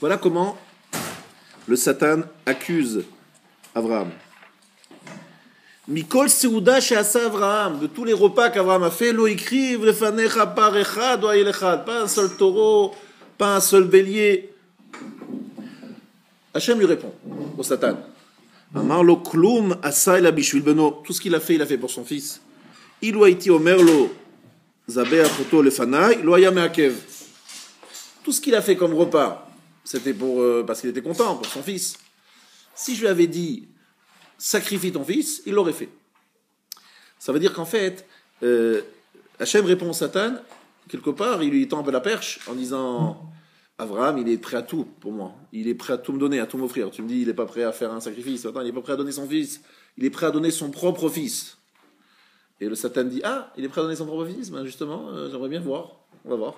Voilà comment le Satan accuse Abraham. Mikol Seuda chez Asa Abraham, de tous les repas qu'Abraham a fait, lo écrive lefanecha par echad ou ayel echad, pas un seul taureau, pas un seul bélier. Hachem lui répond au Satan. Amar lo klum asa el abishvil beno, tout ce qu'il a fait pour son fils. Ilu haiti omer lo zabeh achoto lefanai, lo haya meakev. Tout ce qu'il a fait comme repas, c'était parce qu'il était content pour son fils. Si je lui avais dit sacrifie ton fils, il l'aurait fait. Ça veut dire qu'en fait, Hachem répond au Satan, quelque part, il lui tend un peu la perche en disant Abraham, il est prêt à tout pour moi. Il est prêt à tout me donner, à tout m'offrir. Tu me dis, il n'est pas prêt à faire un sacrifice. Attends, il n'est pas prêt à donner son fils. Il est prêt à donner son propre fils. Et le Satan dit il est prêt à donner son propre fils. Ben justement, j'aimerais bien voir. On va voir.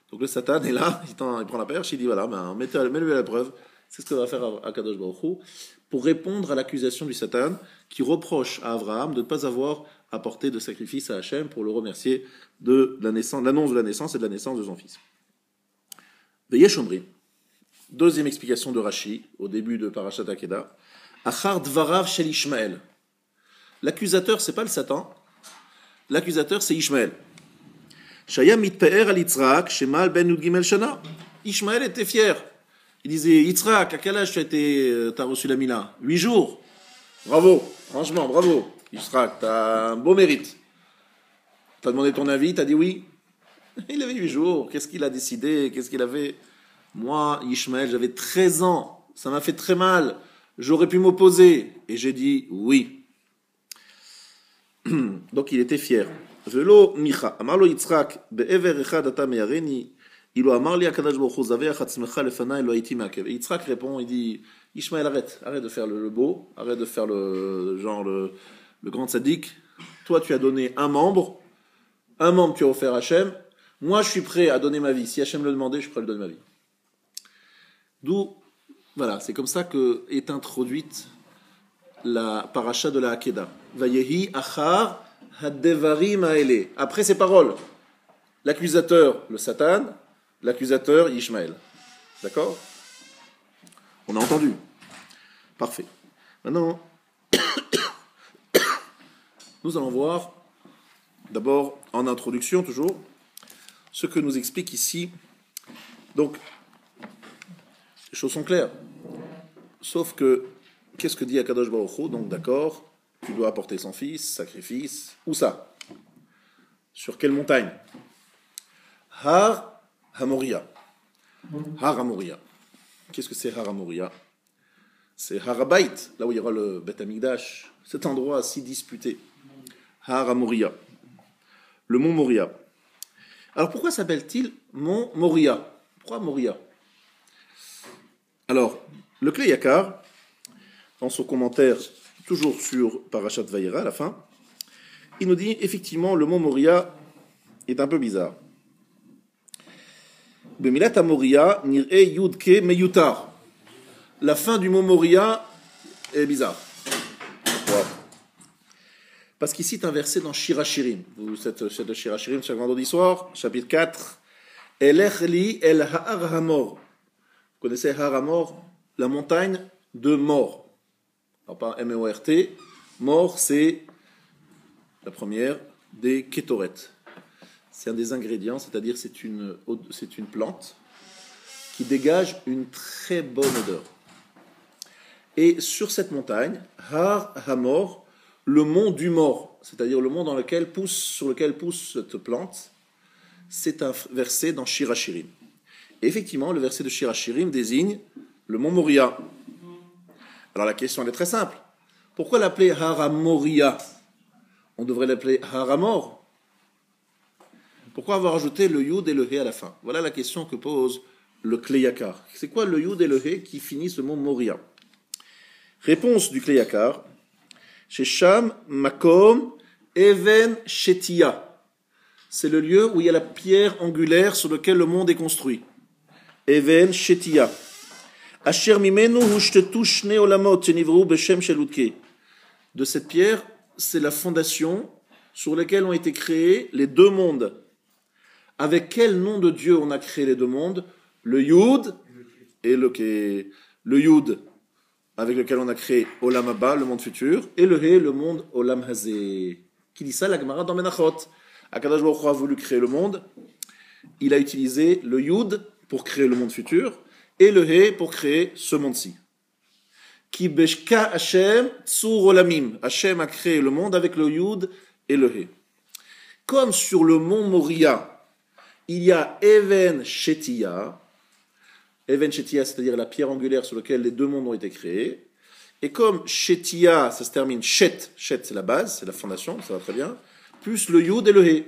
Donc le Satan est là, il prend la perche, il dit voilà, mets-le à la preuve. C'est ce que va faire Akadosh Baruch Hu pour répondre à l'accusation du Satan qui reproche à Abraham de ne pas avoir apporté de sacrifice à Hachem pour le remercier de l'annonce de la naissance et de la naissance de son fils. Veyesh Omri, deuxième explication de Rashi au début de Parashat Akeda, Achar Dvarav Shel Ishmael. L'accusateur, c'est pas le Satan, l'accusateur c'est Ishmael. Shaya mitpe'er al Yitzhak, shemal ben Yud Gimel Shana. Ishmael était fier. Il disait, Yitzhak, à quel âge t'as reçu la Mila? 8 jours. Bravo, franchement, bravo. Yitzhak, t'as un beau mérite. T'as demandé ton avis, t'as dit oui. Il avait 8 jours. Qu'est-ce qu'il a décidé? Qu'est-ce qu'il avait? Moi, Ishmael, j'avais 13 ans. Ça m'a fait très mal. J'aurais pu m'opposer. Et j'ai dit oui. Donc il était fier. Velo micha. Amarlo Yitzhak, be'ever echad ata meyareni. Il a marli à Kadosh Baruch Hu zaveh achatzmecha lefanaï lo haiti meakev. Yitzhak répond, il dit Ishmael, arrête de faire le beau, arrête de faire le grand tzaddik. Toi, tu as donné un membre tu as offert à Hachem. Moi, je suis prêt à donner ma vie. Si Hachem le demandait, je suis prêt à lui donner ma vie. D'où, voilà, c'est comme ça que est introduite la paracha de la Hakeda. Vayehi achar hadevarim haele. Après ces paroles, l'accusateur, le Satan, l'accusateur, Ishmael. D'accord? On a entendu. Parfait. Maintenant, nous allons voir, d'abord, en introduction toujours, ce que nous explique ici. Donc, les choses sont claires. Sauf que, qu'est-ce que dit Akadosh Baruch Hu? Donc, d'accord, tu dois apporter son fils, sacrifice. Où ça? Sur quelle montagne? Har Hamoria. Har Hamoria. Qu'est-ce que c'est Har Hamoria? C'est Harabait, là où il y aura le Beth Amikdash, cet endroit si disputé. Har Hamoria. Le mont Moria. Alors pourquoi s'appelle-t-il mont Moria? Pourquoi Moria? Alors, le Klei Yakar, dans son commentaire, toujours sur Parashat Vayera, à la fin, il nous dit effectivement le mont Moria est un peu bizarre. Bemilat Moria nir'e yudke meyutar. La fin du mot Moria est bizarre. Wow. Parce qu'il cite un verset dans Shirachirim. Vous cette Shirachirim chaque vendredi soir, chapitre 4. Elech li el ha'ar hamor. Vous connaissez Har Hamor, la montagne de Mor. Alors pas M-O-R-T. Mor, c'est la première des Kétoret. C'est un des ingrédients, c'est-à-dire c'est une plante qui dégage une très bonne odeur. Et sur cette montagne, Har Hamor, le mont du mort, c'est-à-dire le mont sur lequel pousse cette plante, c'est un verset dans Shirachirim. Et effectivement, le verset de Shirachirim désigne le mont Moria. Alors la question elle est très simple. Pourquoi l'appeler Har Hamoria? On devrait l'appeler Har Hamor. Pourquoi avoir ajouté le Yud et le He à la fin? Voilà la question que pose le Klei Yakar. C'est quoi le Yud et le He qui finissent le mot Moria? Réponse du Klei Yakar. Shesham Makom Even Shetia. C'est le lieu où il y a la pierre angulaire sur laquelle le monde est construit. Even Shetia. Asher mimenu hushtetu shne olamot shenivru beshem shelutke. De cette pierre, c'est la fondation sur laquelle ont été créés les deux mondes. Avec quel nom de Dieu on a créé les deux mondes? Le Yud et le Yud, avec lequel on a créé Olam Haba, le monde futur, et le He, le monde Olam Hazé. Qui dit ça, la Gemara dans Menachot. Akadosh Baruch Hu a voulu créer le monde, il a utilisé le Yud pour créer le monde futur, et le He pour créer ce monde-ci. Ki beshka Hashem tsur olamim. Hashem a créé le monde avec le Yud et le He. Comme sur le mont Moria, il y a Even Shetia, c'est-à-dire la pierre angulaire sur laquelle les deux mondes ont été créés. Et comme Shetia, ça se termine Shet c'est la base, c'est la fondation, ça va très bien, plus le Yud et le He.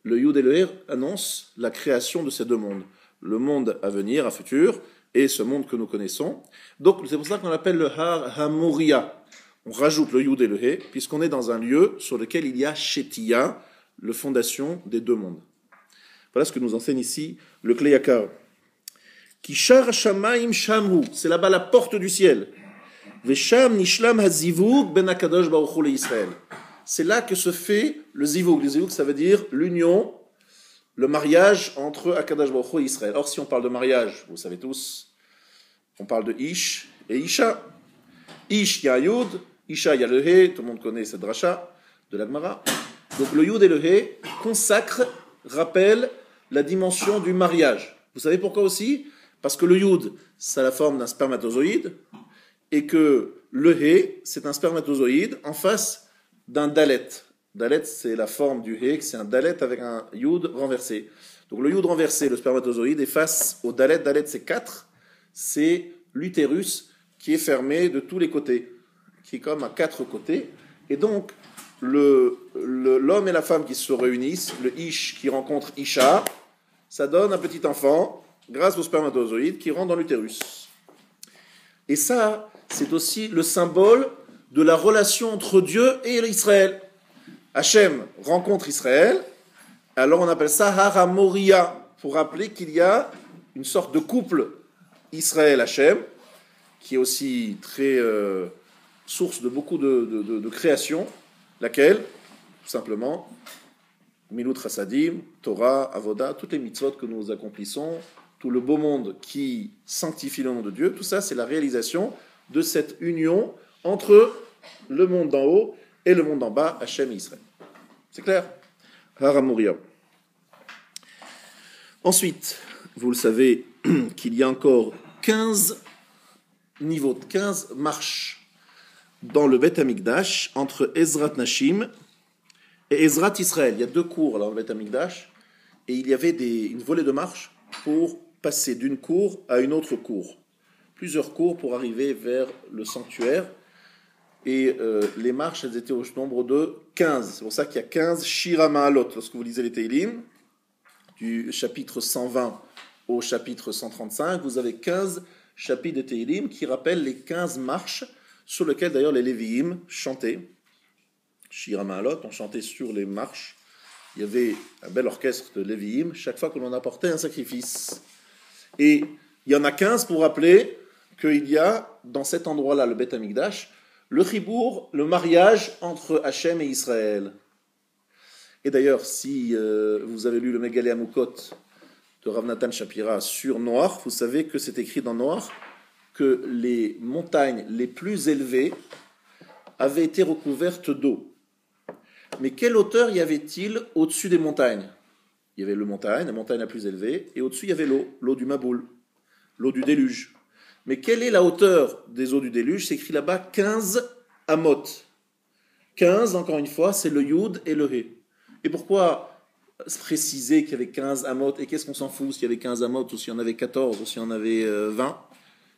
Le Yud et le He annoncent la création de ces deux mondes. Le monde à venir, à futur, et ce monde que nous connaissons. Donc c'est pour ça qu'on l'appelle le Har HaMoria. On rajoute le Yud et le He, puisqu'on est dans un lieu sur lequel il y a Shetia, la fondation des deux mondes. Voilà ce que nous enseigne ici le Kli Yakar. Kishar Shamaim Shamhu, c'est là-bas la porte du ciel. Vesham Nishlam Hazivug Ben Akadosh Baruch Hu Israël. C'est là que se fait le zivug. Le zivug, ça veut dire l'union, le mariage entre Akadosh Baruch Hu et Israël. Or, si on parle de mariage, vous savez tous, on parle de Ish et Isha. Ish, il y a Yud, Isha, il y a le He, tout le monde connaît cette dracha de la Gemara. Donc le Yud et le He consacrent, rappellent la dimension du mariage. Vous savez pourquoi aussi ? Parce que le Yud, ça a la forme d'un spermatozoïde, et que le He, c'est un spermatozoïde en face d'un Dalet. Dalet, c'est la forme du He, c'est un Dalet avec un Yud renversé. Donc le Yud renversé, le spermatozoïde, est face au Dalet. Dalet, c'est 4. C'est l'utérus qui est fermé de tous les côtés, qui est comme à 4 côtés. Et donc, l'homme et la femme qui se réunissent, le Ish qui rencontre Isha, ça donne un petit enfant grâce au spermatozoïde qui rentre dans l'utérus. Et ça, c'est aussi le symbole de la relation entre Dieu et Israël. Hachem rencontre Israël, alors on appelle ça Har HaMoria, pour rappeler qu'il y a une sorte de couple Israël-Hachem, qui est aussi très source de beaucoup de création, laquelle, tout simplement, Milut Chassadim, Torah, Avoda, toutes les mitzvot que nous accomplissons, tout le beau monde qui sanctifie le nom de Dieu, tout ça c'est la réalisation de cette union entre le monde d'en haut et le monde d'en bas, Hachem et Israël. C'est clair ? Har HaMoria. Ensuite, vous le savez qu'il y a encore 15 niveaux, 15 marches dans le Beth Amikdash entre Ezrat Nashim et Ezrat Israël. Il y a 2 cours dans le Beth Amikdash et il y avait une volée de marches pour passer d'une cour à une autre cour. Plusieurs cours pour arriver vers le sanctuaire. Et les marches, elles étaient au nombre de 15. C'est pour ça qu'il y a 15 Shira Ma'alot. Lorsque vous lisez les Teilim, du chapitre 120 au chapitre 135, vous avez 15 chapitres de Teilim qui rappellent les 15 marches sur lesquelles d'ailleurs les Lévi'im chantaient. Shira Ma'alot, on chantait sur les marches. Il y avait un bel orchestre de Lévi'im chaque fois que l'on apportait un sacrifice. Et il y en a 15 pour rappeler qu'il y a dans cet endroit-là, le Beth Amikdash, le chibour, le mariage entre Hachem et Israël. Et d'ailleurs, si vous avez lu le Megalé Amukot de Rav Natan Shapira sur Noach, vous savez que c'est écrit dans Noach que les montagnes les plus élevées avaient été recouvertes d'eau. Mais quelle hauteur y avait-il au-dessus des montagnes ? Il y avait la montagne la plus élevée, et au-dessus il y avait l'eau du Maboul, l'eau du déluge. Mais quelle est la hauteur des eaux du déluge ? C'est écrit là-bas 15 amot. 15, encore une fois, c'est le Yud et le He. Et pourquoi préciser qu'il y avait 15 amot ? Et qu'est-ce qu'on s'en fout s'il y avait 15 amot, ou s'il y en avait 14, ou s'il y en avait 20 ?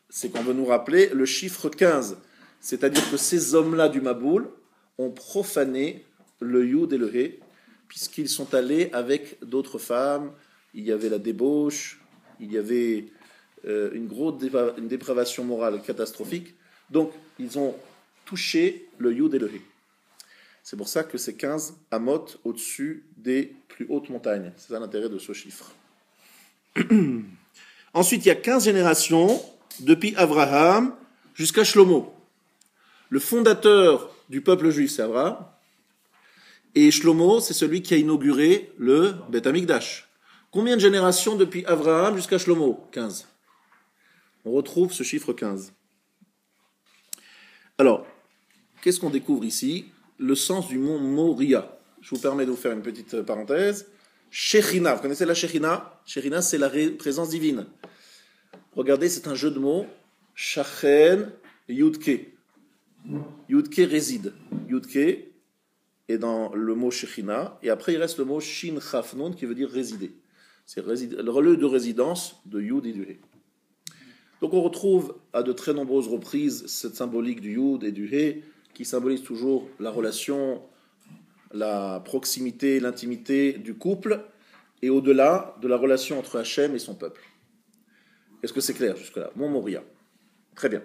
C'est qu'on veut nous rappeler le chiffre 15. C'est-à-dire que ces hommes-là du Maboul ont profané le Yud et le He, puisqu'ils sont allés avec d'autres femmes. Il y avait la débauche, il y avait une dépravation morale catastrophique. Donc, ils ont touché le Yud et le He. C'est pour ça que c'est 15 amot au-dessus des plus hautes montagnes. C'est ça l'intérêt de ce chiffre. Ensuite, il y a 15 générations depuis Abraham jusqu'à Shlomo. Le fondateur du peuple juif, c'est Abraham. Et Shlomo, c'est celui qui a inauguré le Beth Amikdash. Combien de générations depuis Abraham jusqu'à Shlomo ? 15. on retrouve ce chiffre 15. Alors, qu'est-ce qu'on découvre ici? Le sens du mot Moria. Je vous permets de vous faire une petite parenthèse. Shechina, vous connaissez la Shechina? Shechina, c'est la présence divine. Regardez, c'est un jeu de mots. Shachen Yudke. Yudke réside. Yudke est dans le mot Shechina, et après il reste le mot Shin Chaf Nun qui veut dire résider. C'est le lieu de résidence de Yud et du He. Donc on retrouve à de très nombreuses reprises cette symbolique du Yud et du He qui symbolise toujours la relation, la proximité, l'intimité du couple et au-delà de la relation entre Hachem et son peuple. Est-ce que c'est clair jusque-là? Mon Moria. Très bien.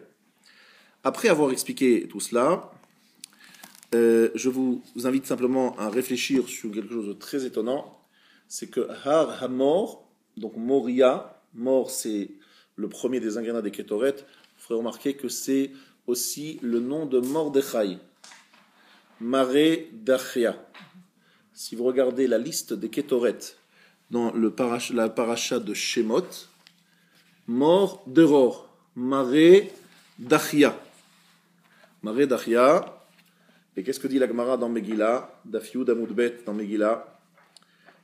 Après avoir expliqué tout cela, je vous invite simplement à réfléchir sur quelque chose de très étonnant. C'est que Har Hamor, donc Moria, mort c'est le premier des ingrédients des Kétoret, vous ferez remarquer que c'est aussi le nom de Mordechai, Maré Dachia. Si vous regardez la liste des Kétoret dans la paracha de Shemot, Mor Deror, Maré Dachia. Maré Dachia. Et qu'est-ce que dit la Gemara dans Megillah, Daf Yud Amud Bet dans Megillah?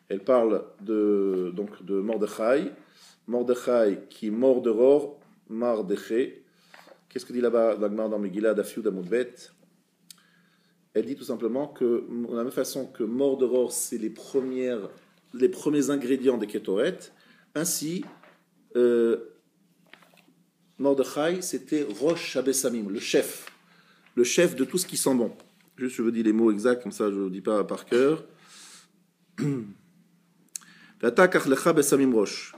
Elle parle de Mordechai. Mordechai qui mort de Ror, Mardeché. Qu'est-ce que dit là-bas la Gemara dans Megillah, Daf Yud Amud Bet? Elle dit tout simplement que, de la même façon que mort de Ror, c'est les premiers ingrédients des Kétoret, ainsi, Mordechai, c'était Rosh Habessamim, le chef de tout ce qui sent bon. Juste, je vous dis les mots exacts, comme ça je ne vous dis pas par cœur. V'atakach lecha besamim rosh.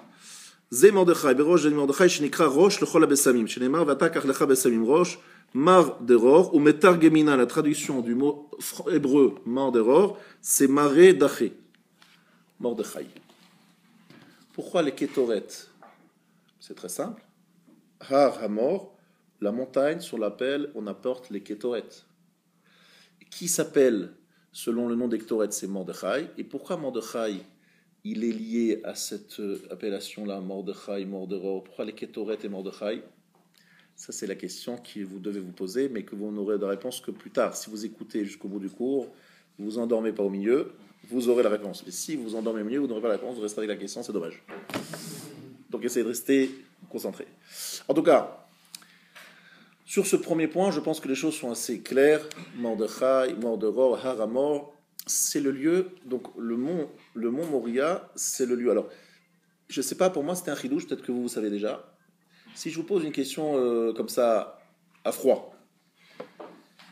Ze Mordechai, berosh de Mordechai, shenikra rosh lechol habesamim. Shenemar, v'atakach lecha besamim rosh, mar deror, ou metargemina, la traduction du mot hébreu mar deror, c'est maré daché. Mordechai. Pourquoi les Kétoret? C'est très simple. Har Hamor, la montagne sur laquelle on apporte les Kétoret. Qui s'appelle, selon le nom des Kétoret, c'est Mordechai. Et pourquoi Mordechai, il est lié à cette appellation-là, Mordechai, Morderor? Pourquoi les Kétoret et Mordechai? Ça, c'est la question que vous devez vous poser, mais que vous n'aurez de réponse que plus tard. Si vous écoutez jusqu'au bout du cours, vous vous endormez pas au milieu, vous aurez la réponse. Mais si vous vous endormez au milieu, vous n'aurez pas la réponse, vous resterez avec la question, c'est dommage. Donc essayez de rester concentré. En tout cas, sur ce premier point, je pense que les choses sont assez claires. Mordechai, Morderor, Haramor, c'est le lieu, donc le mont Moria, c'est le lieu. Alors, je ne sais pas, pour moi c'était un chidouche, peut-être que vous savez déjà. Si je vous pose une question comme ça, à froid,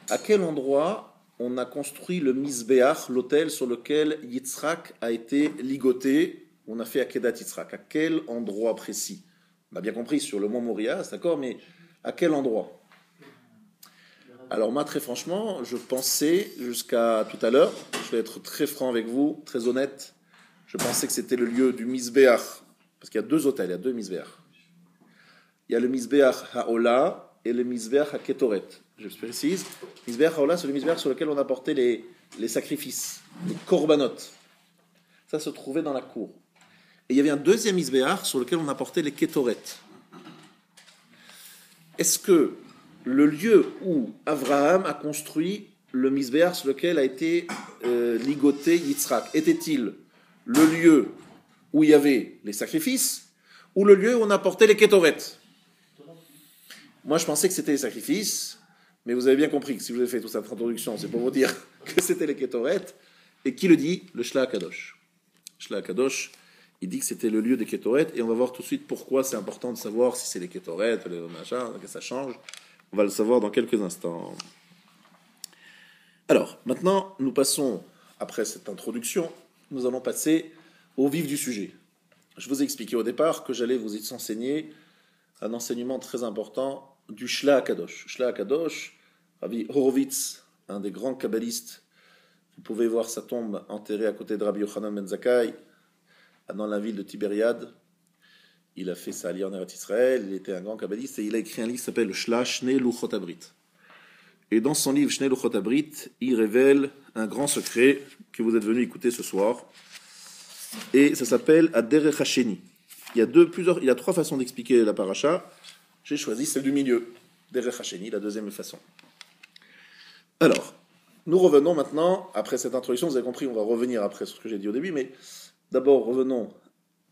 à quel endroit on a construit le Mizbeach, l'autel sur lequel Yitzhak a été ligoté, on a fait Akedat Yitzhak? À quel endroit précis? On a bien compris sur le mont Moria, c'est d'accord, mais à quel endroit? Alors moi, très franchement, je pensais jusqu'à tout à l'heure, je vais être très franc avec vous, très honnête, je pensais que c'était le lieu du Mizbeach, parce qu'il y a deux autels, il y a deux Mizbeach. Il y a le Mizbeach Ha'ola et le Mizbeach HaKetoret. Je précise, Mizbeach Ha'ola, c'est le Mizbeach sur lequel on apportait les sacrifices, les korbanot. Ça se trouvait dans la cour. Et il y avait un deuxième Mizbeach sur lequel on apportait les Ketoret. Est-ce que le lieu où Abraham a construit le Mizbeach sur lequel a été ligoté Yitzhak, était-il le lieu où il y avait les sacrifices ou le lieu où on apportait les Ketoret? Moi, je pensais que c'était les sacrifices, mais vous avez bien compris que si je vous ai fait toute cette introduction, c'est pour vous dire que c'était les Ketoret. Et qui le dit? Le Shla HaKadosh. Shla HaKadosh, il dit que c'était le lieu des Ketoret, et on va voir tout de suite pourquoi c'est important de savoir si c'est les Ketoret, le machin, que ça change. On va le savoir dans quelques instants. Alors, maintenant, nous passons, après cette introduction, nous allons passer au vif du sujet. Je vous ai expliqué au départ que j'allais vous enseigner un enseignement très important du Shla HaKadosh. Shla HaKadosh, Rabbi Horowitz, un des grands kabbalistes, vous pouvez voir sa tombe enterrée à côté de Rabbi Yochanan ben Zakkai, dans la ville de Tibériade. Il a fait sa aliyah en Eretz Israël, il était un grand kabbaliste, et il a écrit un livre qui s'appelle le Shla Shnei Luchot Abrit. Et dans son livre Shnei Luchot Abrit, il révèle un grand secret que vous êtes venu écouter ce soir, et ça s'appelle Aderech Hasheni. Il y a trois façons d'expliquer la paracha. J'ai choisi celle du milieu, Derech Hasheni, la deuxième façon. Alors, nous revenons maintenant, après cette introduction, vous avez compris, on va revenir après sur ce que j'ai dit au début, mais d'abord revenons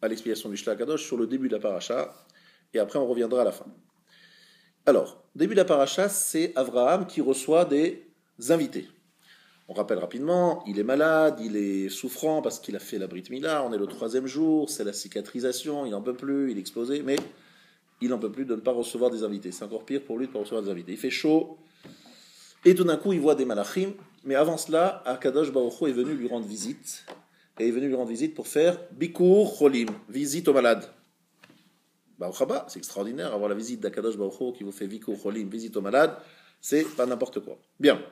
à l'explication du Shla Kadosh sur le début de la paracha, et après on reviendra à la fin. Alors, début de la paracha, c'est Avraham qui reçoit des invités. On rappelle rapidement, il est malade, il est souffrant parce qu'il a fait la Brit Mila, on est le 3e jour, c'est la cicatrisation, il n'en peut plus, il est explosé, mais il n'en peut plus de ne pas recevoir des invités. C'est encore pire pour lui de ne pas recevoir des invités. Il fait chaud, et tout d'un coup il voit des malachim, mais avant cela, Akadosh Baruch Hu est venu lui rendre visite, et est venu lui rendre visite pour faire Bikur Cholim, visite aux malades. Baruch Haba, c'est extraordinaire, avoir la visite d'Akadosh Baruch Hu qui vous fait Bikur Cholim, visite aux malades, c'est pas n'importe quoi. Bien.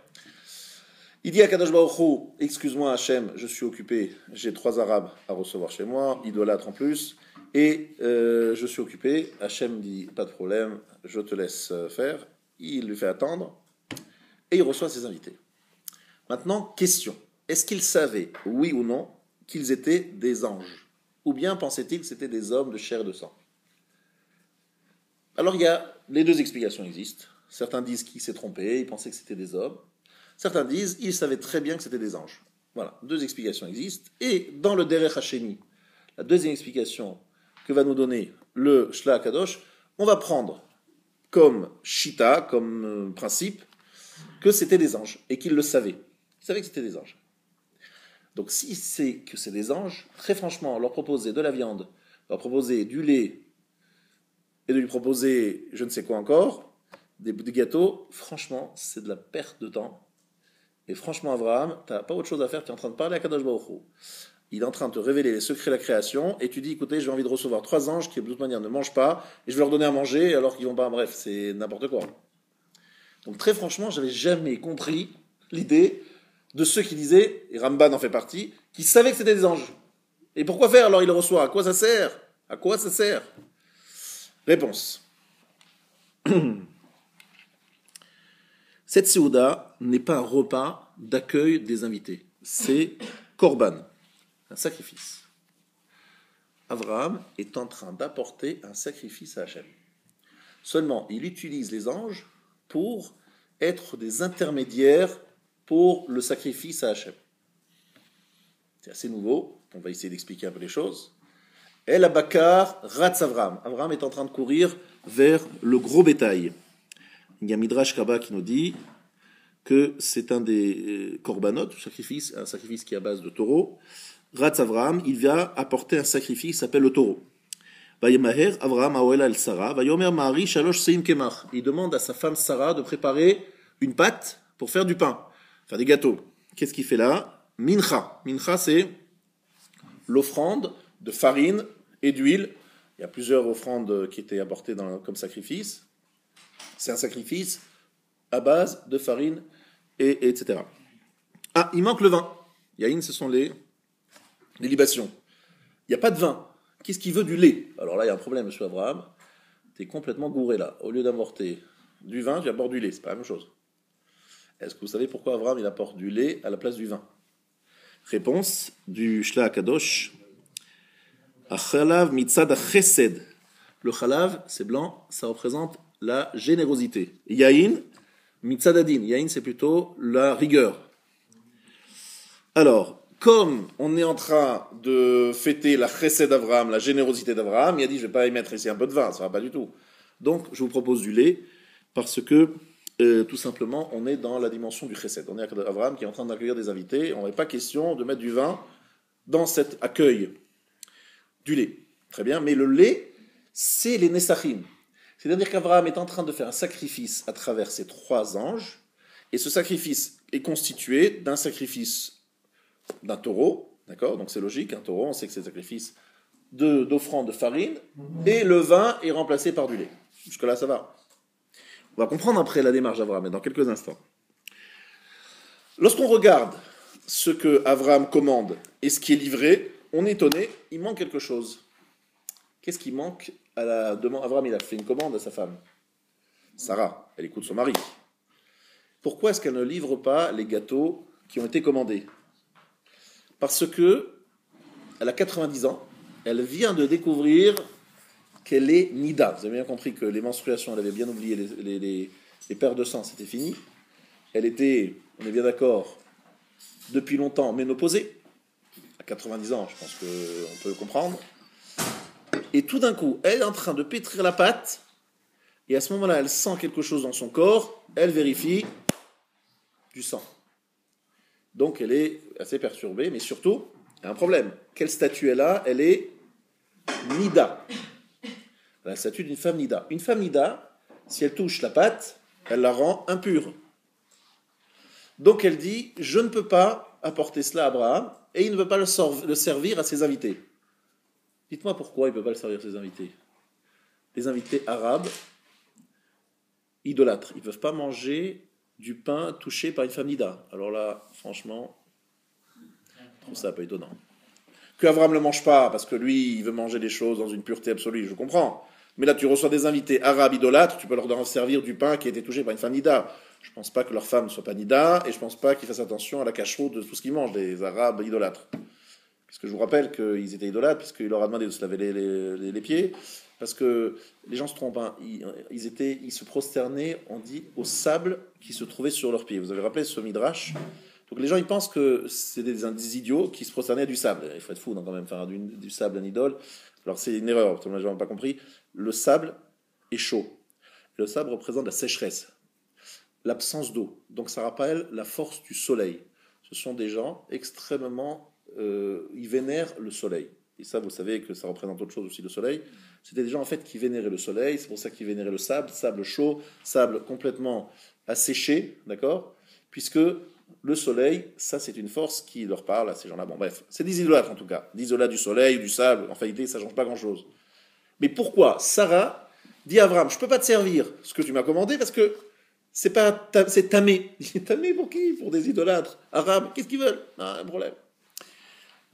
Il dit à Kadosh Baruch Hu, excuse-moi Hachem, je suis occupé, j'ai 3 Arabes à recevoir chez moi, idolâtres en plus, et je suis occupé. Hachem dit, pas de problème, je te laisse faire. Il lui fait attendre, et il reçoit ses invités. Maintenant, question, est-ce qu'il savait, oui ou non, qu'ils étaient des anges? Ou bien pensait-il que c'était des hommes de chair et de sang? Alors les 2 explications existent. Certains disent qu'il s'est trompé, il pensait que c'était des hommes. Certains disent qu'il savait très bien que c'était des anges. Voilà, 2 explications existent. Et dans le Derech Hasheni, la deuxième explication que va nous donner le Shla Kadosh, on va prendre comme shita, comme principe, que c'était des anges et qu'il le savait. Il savait que c'était des anges. Donc si c'est que c'est des anges, très franchement, leur proposer de la viande, leur proposer du lait et de lui proposer je ne sais quoi encore, des gâteaux, franchement, c'est de la perte de temps. Et franchement, Abraham, tu n'as pas autre chose à faire, tu es en train de parler à Kadosh Baruch Hu. Il est en train de te révéler les secrets de la création, et tu dis, écoutez, j'ai envie de recevoir 3 anges qui, de toute manière, ne mangent pas, et je vais leur donner à manger alors qu'ils vont pas. Bref, c'est n'importe quoi. Donc, très franchement, j'avais jamais compris l'idée de ceux qui disaient, et Ramban en fait partie, qui savaient que c'était des anges. Et pourquoi faire alors il les reçoit? À quoi ça sert? À quoi ça sert? Réponse. Cette Séouda n'est pas un repas d'accueil des invités. C'est Korban, un sacrifice. Abraham est en train d'apporter un sacrifice à Hachem. Seulement, il utilise les anges pour être des intermédiaires pour le sacrifice à Hachem. C'est assez nouveau, on va essayer d'expliquer un peu les choses. El Abakar Ratz Avraham. Avraham est en train de courir vers le gros bétail. Il y a Midrash Rabbah qui nous dit que c'est un des korbanot, un sacrifice qui est à base de taureau. Ratz Avraham, il va apporter un sacrifice qui s'appelle le taureau. Vayemaher Avraham Aoela el Sarah, Vayomer Mahari Shalosh Seim Kemach. Il demande à sa femme Sarah de préparer une pâte pour faire du pain, faire des gâteaux. Qu'est-ce qu'il fait là? Mincha. Mincha, c'est l'offrande de farine et d'huile. Il y a plusieurs offrandes qui étaient apportées comme sacrifice. C'est un sacrifice à base de farine, etc. Ah, il manque le vin. Yahin, ce sont les libations. Il n'y a pas de vin. Qu'est-ce qu'il veut? Du lait. Alors là, il y a un problème, monsieur Abraham. Tu es complètement gouré là. Au lieu d'apporter du vin, tu apportes du lait. C'est pas la même chose. Est-ce que vous savez pourquoi Abraham il apporte du lait à la place du vin? Réponse du Shla Kadosh. Achalav mitzad chesed. Le chalav, c'est blanc, ça représente la générosité. Yahin, mitzadadin. Yahin, c'est plutôt la rigueur. Alors, comme on est en train de fêter la chesed d'Avraham, la générosité d'Avraham, il a dit, je ne vais pas y mettre ici un peu de vin, ça ne va pas du tout. Donc, je vous propose du lait, parce que, tout simplement, on est dans la dimension du chesed. On est avec Avraham qui est en train d'accueillir des invités, on n'est pas question de mettre du vin dans cet accueil du lait. Très bien, mais le lait, c'est les Nessachim. C'est-à-dire qu'Avraham est en train de faire un sacrifice à travers ces 3 anges, et ce sacrifice est constitué d'un sacrifice d'un taureau, d'accord? Donc c'est logique, un taureau, on sait que c'est un sacrifice d'offrande de farine, et le vin est remplacé par du lait. Jusque-là, ça va. On va comprendre après la démarche d'Avraham, dans quelques instants. Lorsqu'on regarde ce que Avraham commande et ce qui est livré, on est étonné, il manque quelque chose. Qu'est-ce qui manque à la demande? Avraham, il a fait une commande à sa femme. Sarah, elle écoute son mari. Pourquoi est-ce qu'elle ne livre pas les gâteaux qui ont été commandés? Parce que elle a 90 ans, elle vient de découvrir qu'elle est Nida. Vous avez bien compris que les menstruations, elle avait bien oublié les paires de sang, c'était fini. Elle était, on est bien d'accord, depuis longtemps ménopausée. À 90 ans, je pense qu'on peut comprendre. Et tout d'un coup, elle est en train de pétrir la pâte, et à ce moment-là, elle sent quelque chose dans son corps, elle vérifie du sang. Donc elle est assez perturbée, mais surtout, il y a un problème. Quel statut elle a? Elle est Nida. Elle a le statut d'une femme Nida. Une femme Nida, si elle touche la pâte, elle la rend impure. Donc elle dit, je ne peux pas apporter cela à Abraham, et il ne peut pas le servir à ses invités. Dites-moi pourquoi il ne peut pas le servir à ses invités. Les invités arabes, idolâtres, ils ne peuvent pas manger du pain touché par une femme Nida. Alors là, franchement, je trouve ça un peu étonnant. Qu'Abraham ne le mange pas, parce que lui, il veut manger des choses dans une pureté absolue, je comprends. Mais là, tu reçois des invités arabes idolâtres, tu peux leur servir du pain qui a été touché par une femme Nida. Je ne pense pas que leur femme ne soit pas Nida, et je ne pense pas qu'ils fassent attention à la cacheroute de tout ce qu'ils mangent, les arabes idolâtres. Puisque je vous rappelle qu'ils étaient idolâtres, puisqu'il leur a demandé de se laver les pieds, parce que les gens se trompent, hein. Ils se prosternaient, on dit, au sable qui se trouvait sur leurs pieds. Vous avez rappelé ce midrash? Donc les gens, ils pensent que c'est des idiots qui se prosternaient à du sable. Il faut être fou, donc, quand même, faire du sable un idole. Alors c'est une erreur, tout le monde n'a pas compris. Le sable est chaud. Le sable représente la sécheresse, l'absence d'eau. Donc ça rappelle la force du soleil. Ce sont des gens extrêmement... ils vénèrent le soleil. Et ça, vous savez que ça représente autre chose aussi, le soleil. C'était des gens, en fait, qui vénéraient le soleil. C'est pour ça qu'ils vénéraient le sable chaud, sable complètement asséché, d'accord? Puisque le soleil, ça, c'est une force qui leur parle à ces gens-là. Bon, bref, c'est des idolâtres, en tout cas. Des idolâtres du soleil, du sable. En réalité, ça ne change pas grand-chose. Mais pourquoi Sarah dit à Abraham, je ne peux pas te servir ce que tu m'as commandé parce que c'est tamé. Tamé pour qui? Pour des idolâtres arabes. Qu'est-ce qu'ils veulent? Ah, un problème.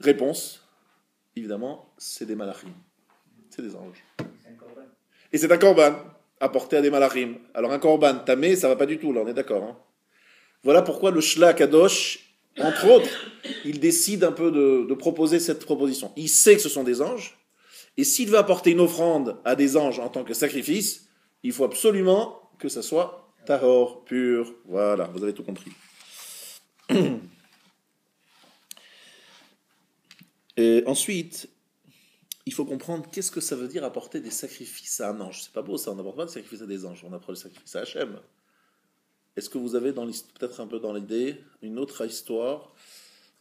Réponse, évidemment, c'est des malachim. C'est des anges. Et c'est un korban apporté à des malachim. Alors un korban tamé, ça va pas du tout, là, on est d'accord. Hein. Voilà pourquoi le Shla Kadosh, entre autres, il décide un peu de proposer cette proposition. Il sait que ce sont des anges, et s'il veut apporter une offrande à des anges en tant que sacrifice, il faut absolument que ça soit tahor, pur. Voilà, vous avez tout compris. Et ensuite, il faut comprendre qu'est-ce que ça veut dire apporter des sacrifices à un ange. C'est pas beau ça, on n'apporte pas de sacrifice à des anges, on apporte le sacrifice à Hachem. Est-ce que vous avez peut-être un peu dans l'idée une autre histoire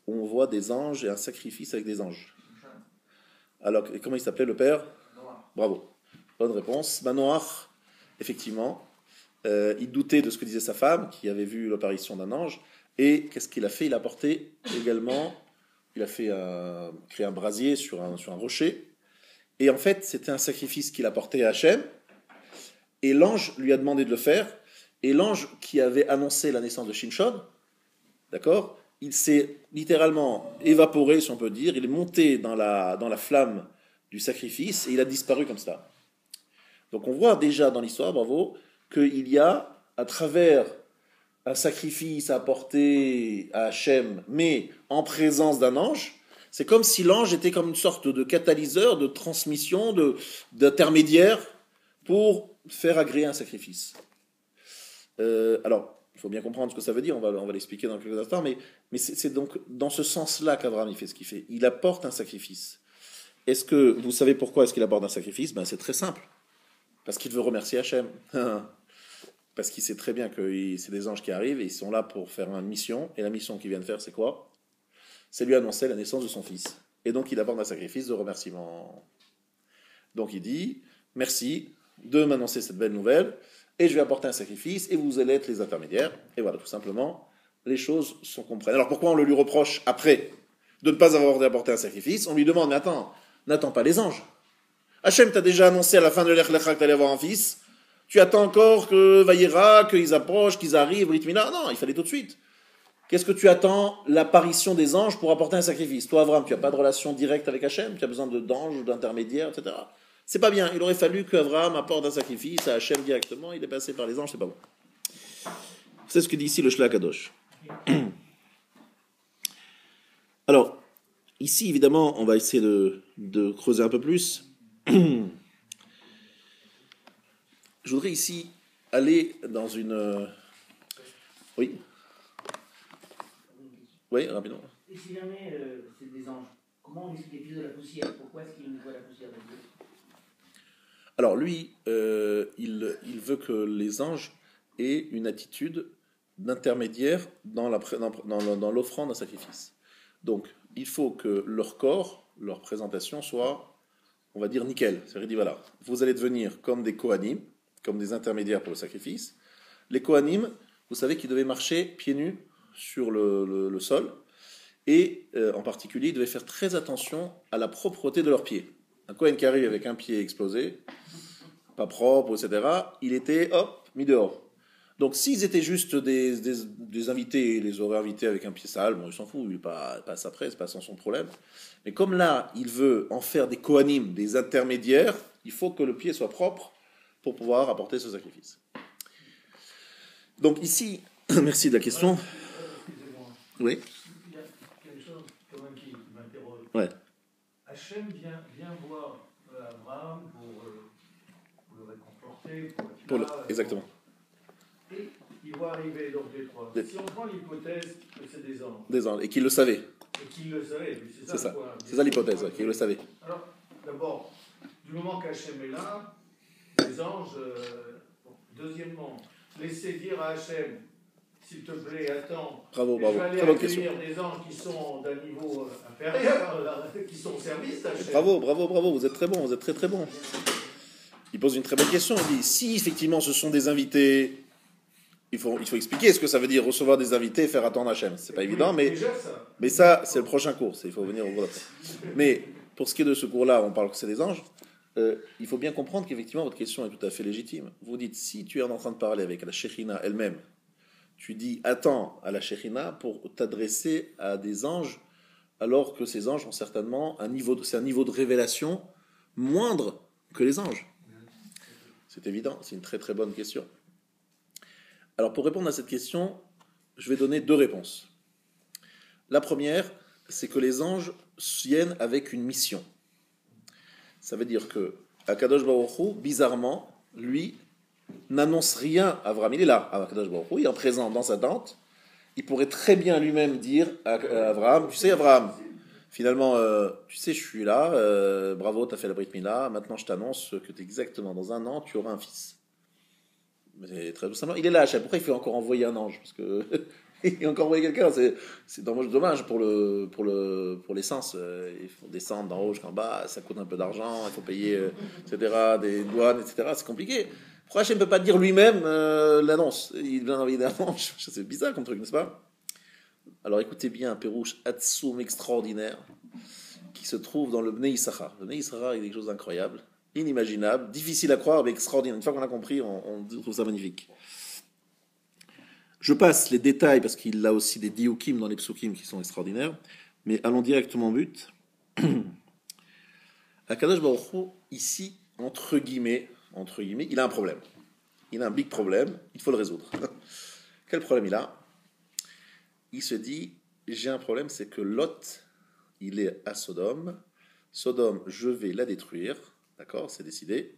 où on voit des anges et un sacrifice avec des anges? Alors, comment il s'appelait le père? Noah. Bravo, bonne réponse. Noach, effectivement, il doutait de ce que disait sa femme, qui avait vu l'apparition d'un ange, et qu'est-ce qu'il a fait? Il a porté également... Il a fait créé un brasier sur un rocher. Et en fait, c'était un sacrifice qu'il apportait à Hachem. Et l'ange lui a demandé de le faire. Et l'ange qui avait annoncé la naissance de Shimshon, d'accord, il s'est littéralement évaporé, si on peut dire. Il est monté dans la flamme du sacrifice et il a disparu comme ça. Donc on voit déjà dans l'histoire, bravo, qu'il y a, à travers un sacrifice à apporter à Hachem, mais en présence d'un ange, c'est comme si l'ange était comme une sorte de catalyseur, de transmission, d'intermédiaire pour faire agréer un sacrifice. Alors, il faut bien comprendre ce que ça veut dire, on va l'expliquer dans quelques instants, mais c'est donc dans ce sens-là qu'Abraham il fait ce qu'il fait. Il apporte un sacrifice. Est-ce que vous savez pourquoi est-ce qu'il apporte un sacrifice? C'est très simple. Parce qu'il veut remercier Hachem. Parce qu'il sait très bien que c'est des anges qui arrivent et ils sont là pour faire une mission. Et la mission qu'ils viennent faire, c'est quoi? C'est lui annoncer la naissance de son fils. Et donc, il apporte un sacrifice de remerciement. Donc, il dit, merci de m'annoncer cette belle nouvelle, et je vais apporter un sacrifice, et vous allez être les intermédiaires. Et voilà, tout simplement, les choses sont comprises. Alors, pourquoi on le lui reproche après de ne pas avoir apporté un sacrifice? On lui demande, mais attends, n'attends pas les anges. Hachem t'a déjà annoncé à la fin de l'Ech Lecha que tu allais avoir un fils. Tu attends encore que Vaïra, qu'ils approchent, qu'ils arrivent, Ritmina. Non, il fallait tout de suite. Qu'est-ce que tu attends? L'apparition des anges pour apporter un sacrifice. Toi, Abraham, tu n'as pas de relation directe avec Hachem, tu as besoin d'anges, d'intermédiaires, etc. C'est pas bien. Il aurait fallu qu'Abraham apporte un sacrifice à Hachem directement. Il est passé par les anges, c'est pas bon. C'est ce que dit ici le Shla Kadosh. Alors, ici, évidemment, on va essayer de creuser un peu plus. je voudrais ici aller dans une... Oui. Oui, rapidement. Et si jamais c'est des anges, comment on explique les fils de la poussière? Pourquoi est-ce qu'il nettoie la poussière de Dieu? Alors lui, il veut que les anges aient une attitude d'intermédiaire dans l'offrande d'un sacrifice. Donc, il faut que leur corps, leur présentation soit, on va dire, nickel. C'est-à-dire, il dit, voilà, vous allez devenir comme des Kohanim, comme des intermédiaires pour le sacrifice. Les Kohanim, vous savez qu'ils devaient marcher pieds nus sur le sol, et en particulier, ils devaient faire très attention à la propreté de leurs pieds. Un Kohen qui arrive avec un pied explosé, pas propre, etc., il était, hop, mis dehors. Donc s'ils étaient juste des invités, ils les auraient invités avec un pied sale, bon, il s'en fout, il passe après, c'est pas son problème. Mais comme là, il veut en faire des kohanim, des intermédiaires, il faut que le pied soit propre pour pouvoir apporter ce sacrifice. Donc ici, merci de la question. Excusez-moi. Oui. Il y a quelque chose quand même qui m'interroge. Ouais. Hachem vient voir Abraham pour le réconforter, pour être là, Exactement. Et il voit arriver donc les trois. Si on prend l'hypothèse que c'est des anges, Des anges, et qu'il le savait. et qu'il le savait, puis C'est ça. le point. C'est ça l'hypothèse, qu'il le savait. Alors, d'abord, du moment qu'Hachem est là, les anges, deuxièmement, laissez dire à Hachem, s'il te plaît, attends. Bravo. Je vais aller Très bonne question. accueillir des anges qui sont d'un niveau inférieur, qui sont au service d'Hachem. Bravo, vous êtes très bon, vous êtes très très bon. Il pose une très bonne question, il dit, si effectivement ce sont des invités, il faut expliquer ce que ça veut dire recevoir des invités et faire attendre Hachem. C'est pas évident, mais ça, c'est le prochain cours, il faut venir au cours d'après. Mais pour ce qui est de ce cours-là, on parle que c'est des anges, il faut bien comprendre qu'effectivement votre question est tout à fait légitime. Vous dites, si tu es en train de parler avec la Shekhinah elle-même, tu dis attends à la Shekhinah pour t'adresser à des anges, alors que ces anges ont certainement c'est un niveau de révélation moindre que les anges. C'est évident, c'est une très très bonne question. Alors pour répondre à cette question, je vais donner deux réponses. La première, c'est que les anges viennent avec une mission. Ça veut dire que Akadosh Baruch Hu, bizarrement, lui, n'annonce rien à Abraham. Il est là, Akadosh Baruch Hu, il est en présent dans sa tente. Il pourrait très bien lui-même dire à Abraham, tu sais Abraham, finalement, tu sais, je suis là, bravo, tu as fait la Brit Mila, maintenant je t'annonce que exactement dans un an, tu auras un fils. Mais très simplement, il est là, pourquoi il fait encore envoyer un ange? Parce que il a encore envoyé quelqu'un, c'est dommage pour l'essence. Il faut descendre d'en haut jusqu'en bas, ça coûte un peu d'argent, il faut payer, etc., des douanes, etc., c'est compliqué. Pourquoi Hachem ne peut pas dire lui-même l'annonce? Il vient d'envoyer un ange, c'est bizarre comme truc, n'est-ce pas? Alors écoutez bien un pérouche Hatsoum extraordinaire qui se trouve dans le Bnei Issachar. Le Bnei Issachar est quelque chose d'incroyable, inimaginable, difficile à croire, mais extraordinaire. Une fois qu'on a compris, on trouve ça magnifique. Je passe les détails parce qu'il a aussi des dioukim dans les psukim qui sont extraordinaires, mais allons directement au but. Akadosh Baruch Hu, ici, entre guillemets, il a un problème. Il a un big problème, il faut le résoudre. Quel problème il a? Il se dit, j'ai un problème, c'est que Lot, il est à Sodome. Sodome, je vais la détruire. D'accord, c'est décidé.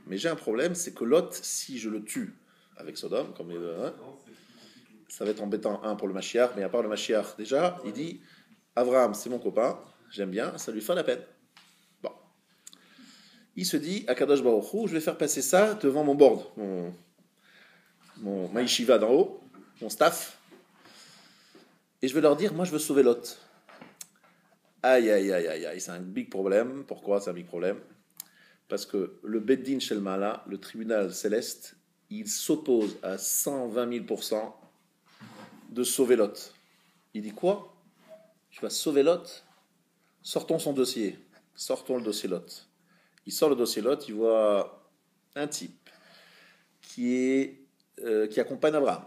Mais j'ai un problème, c'est que Lot, si je le tue avec Sodome, comme ça va être embêtant, pour le Mashiach, mais à part le Mashiach, déjà, il dit, Abraham, c'est mon copain, j'aime bien, ça lui fait la peine. Bon. Il se dit, Akadosh Baruch Hu, je vais faire passer ça devant mon board, ma yeshiva d'en haut, mon staff, et je vais leur dire, moi je veux sauver Lot. Aïe, c'est un big problème. Pourquoi c'est un big problème? Parce que le Beddin Shel Mala, le tribunal céleste, il s'oppose à 120 000% de sauver Lot. Il dit quoi? Tu vas sauver Lot? Sortons son dossier. Sortons le dossier Lot. Il sort le dossier Lot, il voit un type qui accompagne Abraham.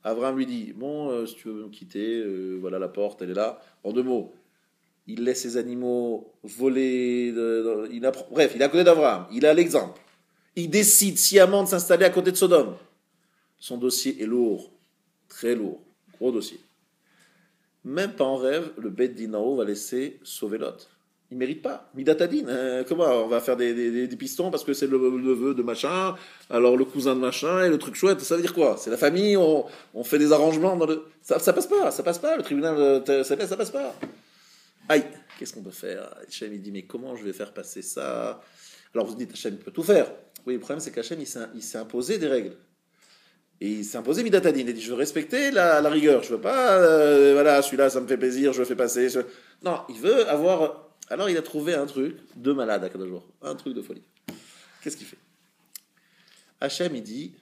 Abraham lui dit, bon, si tu veux me quitter, voilà la porte, elle est là. En deux mots, il laisse ses animaux voler. Bref, il est à côté d'Abraham. Il a l'exemple. Il décide sciemment de s'installer à côté de Sodome. Son dossier est lourd. Très lourd. Gros dossier. Même pas en rêve, le Beit Din en haut va laisser sauver Lot. Il ne mérite pas. Midatadine. Comment on va faire des pistons parce que c'est le neveu de machin, alors le cousin de machin et le truc chouette. Ça veut dire quoi? C'est la famille, on fait des arrangements. Ça passe pas, ça passe pas. Le tribunal, ça passe pas. Aïe, qu'est-ce qu'on peut faire? Hachem, il dit, mais comment je vais faire passer ça? Alors vous dites, Hachem, il peut tout faire. Oui, le problème, c'est qu'Hachem, il s'est imposé des règles. Et il s'est imposé Midatadin. Il a dit, je veux respecter la rigueur. Je veux pas, voilà, celui-là, ça me fait plaisir, je le fais passer. Non, il veut avoir... Alors il a trouvé un truc de malade à Kadosh Baruch Hu, un truc de folie. Qu'est-ce qu'il fait? Hachem, il dit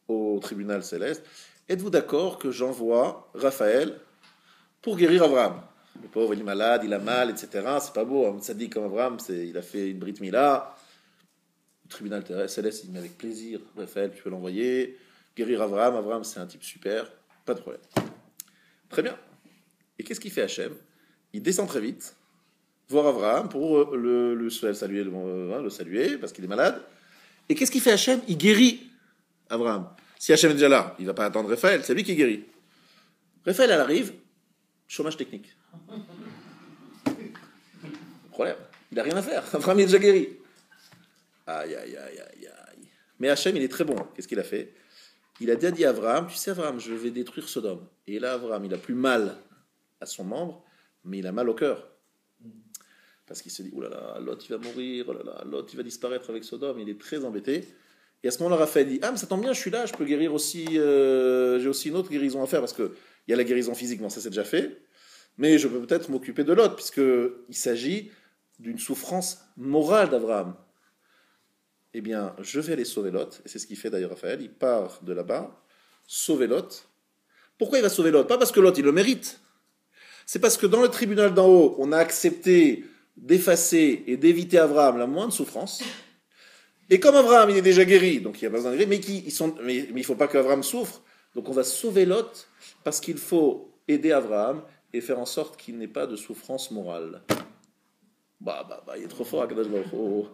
au tribunal céleste, êtes-vous d'accord que j'envoie Raphaël pour guérir Abraham? Le pauvre, il est malade, il a mal, etc. C'est pas beau, ça dit comme Abraham, il a fait une Brit Mila. Le tribunal céleste, il dit, mais avec plaisir, Raphaël, tu peux l'envoyer. Guérir Abraham, Abraham, c'est un type super, pas de problème. Très bien. Et qu'est-ce qu'il fait Hachem? Il descend très vite, voir Abraham pour le saluer parce qu'il est malade. Et qu'est-ce qu'il fait Hachem? Il guérit Abraham. Si Hachem est déjà là, il ne va pas attendre Raphaël, c'est lui qui guérit. Raphaël, elle arrive, chômage technique. Problème, il n'a rien à faire. Abraham est déjà guéri. Aïe, aïe, aïe, aïe, aïe. Mais Hachem, il est très bon. Qu'est-ce qu'il a fait? Il a déjà dit à Abraham, tu sais Abraham, je vais détruire Sodome. Et là, Abraham, il a plus mal à son membre, mais il a mal au cœur. Parce qu'il se dit, oh là là, Lot il va mourir, oh là là, Lot il va disparaître avec Sodome, il est très embêté. Et à ce moment-là, Raphaël dit, ah mais ça tombe bien, je suis là, je peux guérir aussi, j'ai aussi une autre guérison à faire, parce qu'il y a la guérison physique, non, ça c'est déjà fait, mais je peux peut-être m'occuper de Lot, puisqu'il s'agit d'une souffrance morale d'Abraham. Eh bien, je vais aller sauver Lot, et c'est ce qu'il fait d'ailleurs Raphaël, il part de là-bas, sauver Lot. Pourquoi il va sauver Lot? Pas parce que Lot il le mérite, c'est parce que dans le tribunal d'en haut, on a accepté d'effacer et d'éviter à Abraham la moindre souffrance. Et comme Abraham, il est déjà guéri, donc il n'y a pas besoin de guérir, mais il ne faut pas qu'Abraham souffre. Donc on va sauver Lot parce qu'il faut aider Abraham et faire en sorte qu'il n'ait pas de souffrance morale. Il est trop fort, Akadosh Baruch Hu. Vous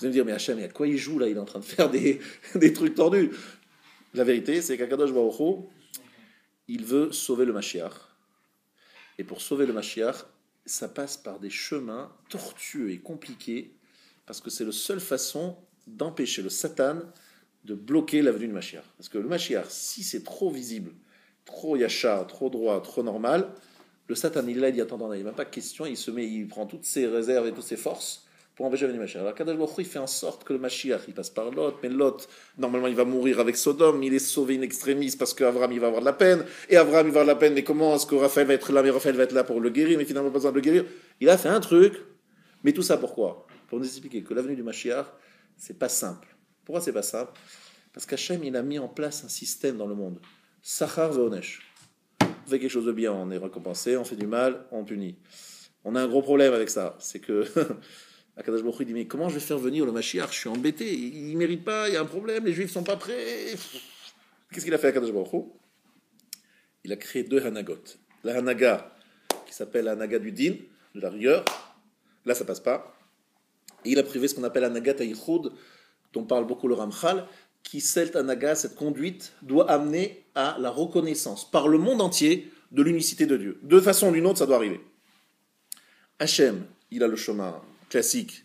allez me dire, mais Hachem, à quoi il joue là? Il est en train de faire des trucs tordus. La vérité, c'est qu'Akadosh Baruch Hu, il veut sauver le Mashiach. Et pour sauver le Mashiach, ça passe par des chemins tortueux et compliqués, parce que c'est la seule façon d'empêcher le Satan de bloquer l'avenue du Mashiach. Parce que le Mashiach, si c'est trop visible, trop yachar, trop droit, trop normal, le Satan, il dit, attends, il n'y a même pas de question, il prend toutes ses réserves et toutes ses forces pour empêcher l'avenue du Mashiach. Alors Kadosh Baruch Hu, il fait en sorte que le Mashiach, il passe par Lot, mais Lot, normalement, il va mourir avec Sodome, il est sauvé in extremis parce qu'Abraham, il va avoir de la peine, et Abraham, il va avoir de la peine, mais comment est-ce que Raphaël va être là? Mais Raphaël va être là pour le guérir, mais finalement, pas besoin de le guérir. Il a fait un truc, mais tout ça pourquoi? Pour nous expliquer que l'avenue du Mashiach, c'est pas simple. Pourquoi c'est pas simple? Parce qu'Hachem, il a mis en place un système dans le monde. Sachar ve'onesh. On fait quelque chose de bien, on est récompensé, on fait du mal, on punit. On a un gros problème avec ça, c'est que Akadosh Baruch Hu dit, mais comment je vais faire venir le Mashiach? Je suis embêté, il ne mérite pas, il y a un problème, les Juifs ne sont pas prêts. Qu'est-ce qu'il a fait Akadosh Baruch Hu? Il a créé deux Hanagot. La Hanaga, qui s'appelle la Hanaga du Din, de la rigueur, là ça passe pas. Et il a privé ce qu'on appelle Hanagat Hayichud, dont parle beaucoup le Ramchal, qui cette Hanaga, cette conduite, doit amener à la reconnaissance par le monde entier de l'unicité de Dieu. De façon ou d'une autre, ça doit arriver. Hachem, il a le chemin classique.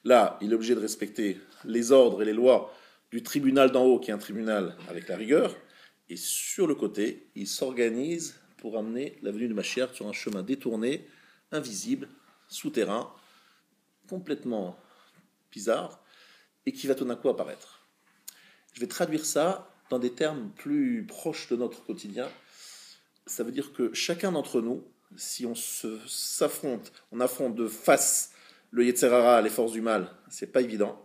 Là, il est obligé de respecter les ordres et les lois du tribunal d'en haut, qui est un tribunal avec la rigueur. Et sur le côté, il s'organise pour amener l'avenue du Mashiach sur un chemin détourné, invisible, souterrain, complètement bizarre, et qui va tout d'un coup apparaître. Je vais traduire ça dans des termes plus proches de notre quotidien. Ça veut dire que chacun d'entre nous, si on s'affronte, on affronte de face le Yetzer Hara, les forces du mal, c'est pas évident.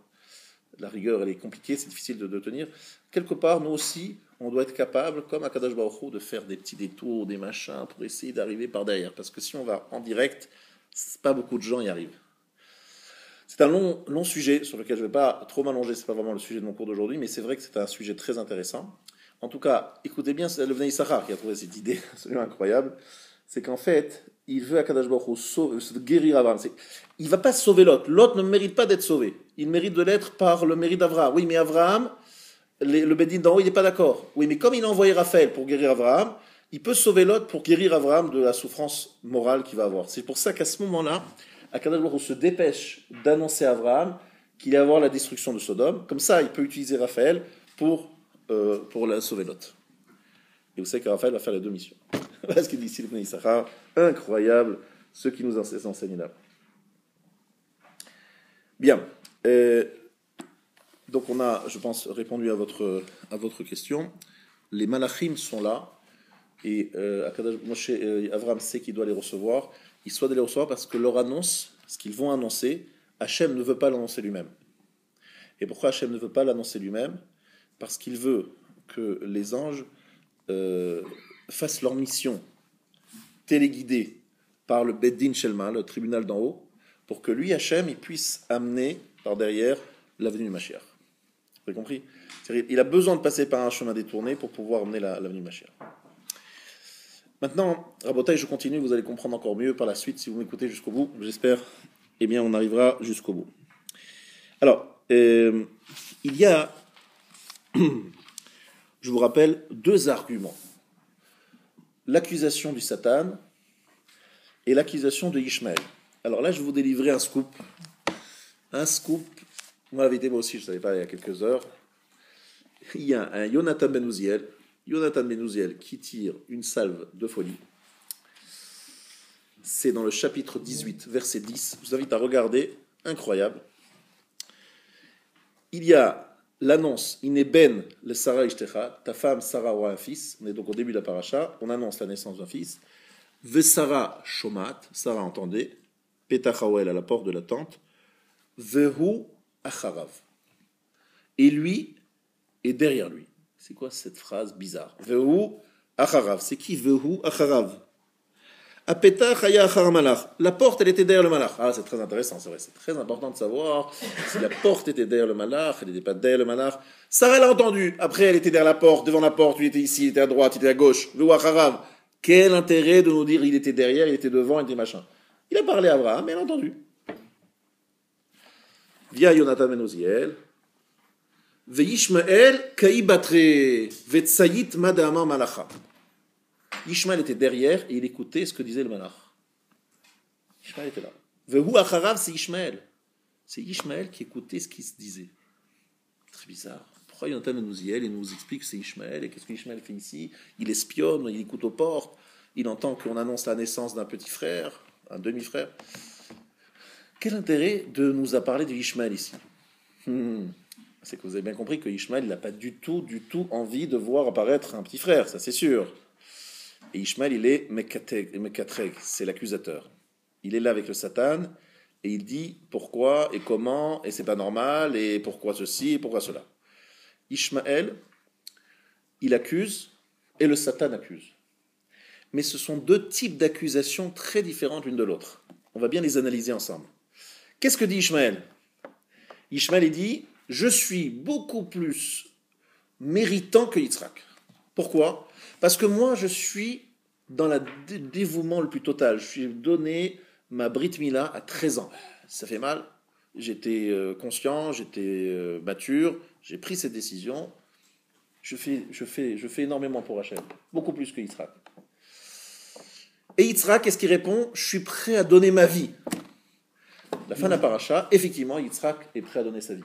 La rigueur, elle est compliquée, c'est difficile de tenir. Quelque part, nous aussi, on doit être capable, comme à Kadosh Baruch Hu, de faire des petits détours, des machins, pour essayer d'arriver par derrière. Parce que si on va en direct, pas beaucoup de gens y arrivent. C'est un long sujet sur lequel je ne vais pas trop m'allonger, ce n'est pas vraiment le sujet de mon cours d'aujourd'hui, mais c'est vrai que c'est un sujet très intéressant. En tout cas, écoutez bien, c'est le Bnei Issachar qui a trouvé cette idée absolument incroyable. C'est qu'en fait, il veut à Kadosh Baruch Hu guérir Abraham. Il ne va pas sauver Lot. Lot ne mérite pas d'être sauvé. Il mérite de l'être par le mérite d'Abraham. Oui, mais Abraham, le Bédine d'en haut, il n'est pas d'accord. Oui, mais comme il a envoyé Raphaël pour guérir Abraham, il peut sauver Lot pour guérir Abraham de la souffrance morale qu'il va avoir. C'est pour ça qu'à ce moment-là, Akadosh Baruch Hu se dépêche d'annoncer à Abraham qu'il va y avoir la destruction de Sodome. Comme ça, il peut utiliser Raphaël pour la sauver Lot. Et vous savez que Raphaël va faire les deux missions. Voilà ce qu'il dit ici, le Bnei Issachar. Incroyable ce qui nous enseigne là. Bien. Donc on a, je pense, répondu à votre question. Les malachim sont là. Et Abraham sait qu'il doit les recevoir. Il doit les recevoir parce que leur annonce, ce qu'ils vont annoncer, Hachem ne veut pas l'annoncer lui-même. Et pourquoi Hachem ne veut pas l'annoncer lui-même? Parce qu'il veut que les anges fassent leur mission téléguidée par le Beddin Shelma, le tribunal d'en haut, pour que lui, Hachem, il puisse amener par derrière la venue du Mashiach. Vous avez compris? C'est-à-dire, il a besoin de passer par un chemin détourné pour pouvoir amener la venue du Mashiach. Maintenant, Rabotai, je continue, vous allez comprendre encore mieux par la suite si vous m'écoutez jusqu'au bout. J'espère, eh bien, on arrivera jusqu'au bout. Alors, il y a, je vous rappelle, deux arguments. L'accusation du Satan et l'accusation de Ishmaël. Alors là, je vais vous délivrer un scoop. Un scoop, moi, la vérité, moi aussi, je ne savais pas il y a quelques heures. Il y a un Yonatan ben Uziel qui tire une salve de folie. C'est dans le chapitre 18, verset 10. Je vous invite à regarder. Incroyable. Il y a l'annonce, Ineben le Sarah Ishtecha, ta femme Sarah aura un fils. On est donc au début de la paracha. On annonce la naissance d'un fils. Vesara Shomat, Sarah entendait. Petachawel à la porte de la tente. Vehu Acharav. Et lui est derrière lui. C'est quoi cette phrase bizarre? Vehu Acharav. C'est qui Vehu Acharav? Apetach haya achar malach. La porte, elle était derrière le malach. Ah, c'est très intéressant, c'est vrai. C'est très important de savoir si la porte était derrière le malach, elle n'était pas derrière le malach. Sarah l'a entendu. Après, elle était derrière la porte, devant la porte. Lui était ici, il était à droite, il était à gauche. Vehu Acharav. Quel intérêt de nous dire il était derrière, il était devant, il était machin. Il a parlé à Abraham, mais elle a entendu. Via Yonatan ben Uziel. Ve'ishmael kaibatre ve'tsayit madama malacha. Ishmael était derrière et il écoutait ce que disait le malach. Ishmael était là. Vehu acharav, c'est Ishmael. C'est Ishmael qui écoutait ce qui se disait. Très bizarre. Pourquoi Yonatan ben Uziel il nous explique que c'est Ishmael et qu'est-ce que Ishmael fait ici? Il espionne, il écoute aux portes, il entend qu'on annonce la naissance d'un petit frère, un demi-frère. Quel intérêt de nous a parlé de Ishmael ici? C'est que vous avez bien compris que Ishmael n'a pas du tout envie de voir apparaître un petit frère, ça c'est sûr. Et Ishmael, il est Mekatreg, c'est l'accusateur. Il est là avec le Satan et il dit pourquoi et comment, et c'est pas normal, et pourquoi ceci, et pourquoi cela. Ishmael, il accuse et le Satan accuse. Mais ce sont deux types d'accusations très différentes l'une de l'autre. On va bien les analyser ensemble. Qu'est-ce que dit Ishmael? Ishmael, il dit je suis beaucoup plus méritant que Yitzhak. Pourquoi? Parce que moi, je suis dans le dévouement le plus total. Je suis donné ma Brit Mila à 13 ans. Ça fait mal. J'étais conscient, j'étais mature, j'ai pris cette décision. Je fais énormément pour Hachem. Beaucoup plus que Yitzhak. Et Yitzhak, qu'est-ce qu'il répond? Je suis prêt à donner ma vie. La fin de la paracha, effectivement, Yitzhak est prêt à donner sa vie.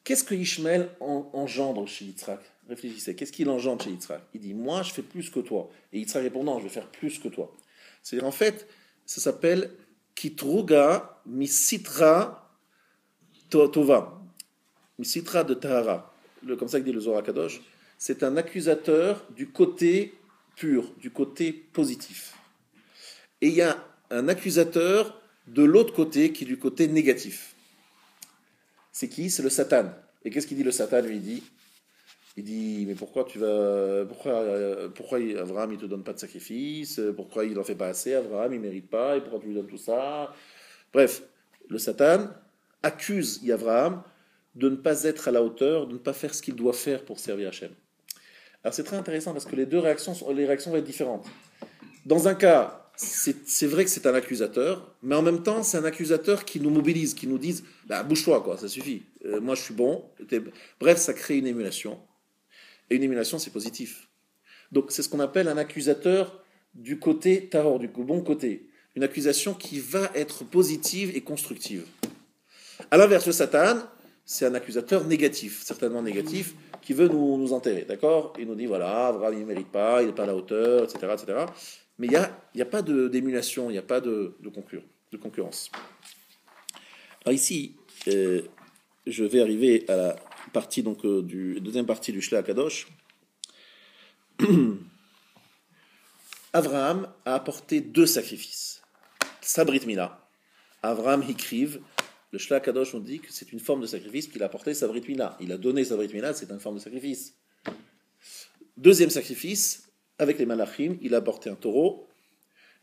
Qu'est-ce que Ishmael engendre chez Yitzhak? Réfléchissez, qu'est-ce qu'il engendre chez Yitzhak? Il dit, moi, je fais plus que toi. Et Yitzhak répond, non, je vais faire plus que toi. C'est-à-dire, en fait, ça s'appelle Kitruga Misitra Tova. Misitra de Tahara. Comme ça que dit le Zohar Kadosh. C'est un accusateur du côté pur, du côté positif. Et il y a un accusateur de l'autre côté qui est du côté négatif. C'est qui? C'est le Satan. Et qu'est-ce qu'il dit le Satan? Lui, il dit, mais pourquoi Abraham, il te donne pas de sacrifice? Pourquoi il en fait pas assez? Abraham, il mérite pas. Et pourquoi tu lui donnes tout ça? Bref, le Satan accuse Abraham de ne pas être à la hauteur, de ne pas faire ce qu'il doit faire pour servir Hachem. Alors c'est très intéressant parce que les réactions vont être différentes. Dans un cas, c'est vrai que c'est un accusateur, mais en même temps, c'est un accusateur qui nous mobilise, qui nous dit bah, bouge-toi, quoi, ça suffit. Moi, je suis bon. Bref, ça crée une émulation. Et une émulation, c'est positif. Donc, c'est ce qu'on appelle un accusateur du côté tahor, du bon côté. une accusation qui va être positive et constructive. À l'inverse, le Satan, c'est un accusateur négatif, certainement négatif, qui veut nous enterrer, d'accord? Il nous dit, voilà, Abraham, il ne mérite pas, il n'est pas à la hauteur, etc., etc. Mais il n'y a pas d'émulation, il n'y a pas de concurrence. Alors ici, je vais arriver à la partie, donc, deuxième partie du Shla Kadosh. Abraham a apporté 2 sacrifices. Sa Brit Mila. Abraham écrive, le Shla Kadosh nous dit que c'est une forme de sacrifice qu'il a apporté sa Brit Mila. Il a donné sa Brit Mila, c'est une forme de sacrifice. Deuxième sacrifice, avec les Malachim, il a apporté un taureau,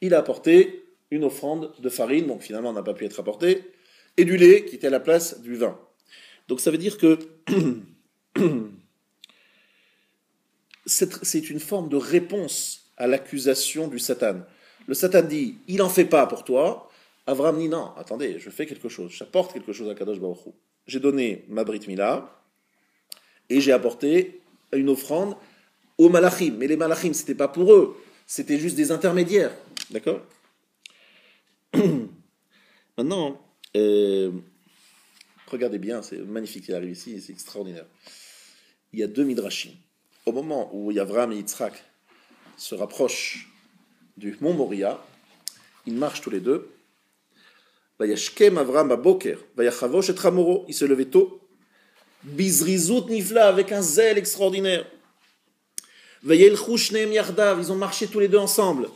il a apporté une offrande de farine, donc finalement n'a pas pu être apporté, et du lait qui était à la place du vin. Donc ça veut dire que c'est une forme de réponse à l'accusation du Satan. Le Satan dit, il n'en fait pas pour toi. Abraham dit, non, attendez, je fais quelque chose, j'apporte quelque chose à Kadosh Baruch Hu. J'ai donné ma Brit Mila, et j'ai apporté une offrande aux Malachim. Mais les Malachim, ce n'était pas pour eux, c'était juste des intermédiaires. D'accord? Maintenant, regardez bien, c'est magnifique qu'il arrive ici, c'est extraordinaire. Il y a 2 midrashim. Au moment où Abraham et Yitzhak se rapprochent du mont Moria, ils marchent tous les deux. Vayashkem Avraham baboker, vayachavosh et Hamoro, il se levait tôt. Bizrizut nifla, avec un zèle extraordinaire. Vayelchu shneim yardav, ils ont marché tous les deux ensemble.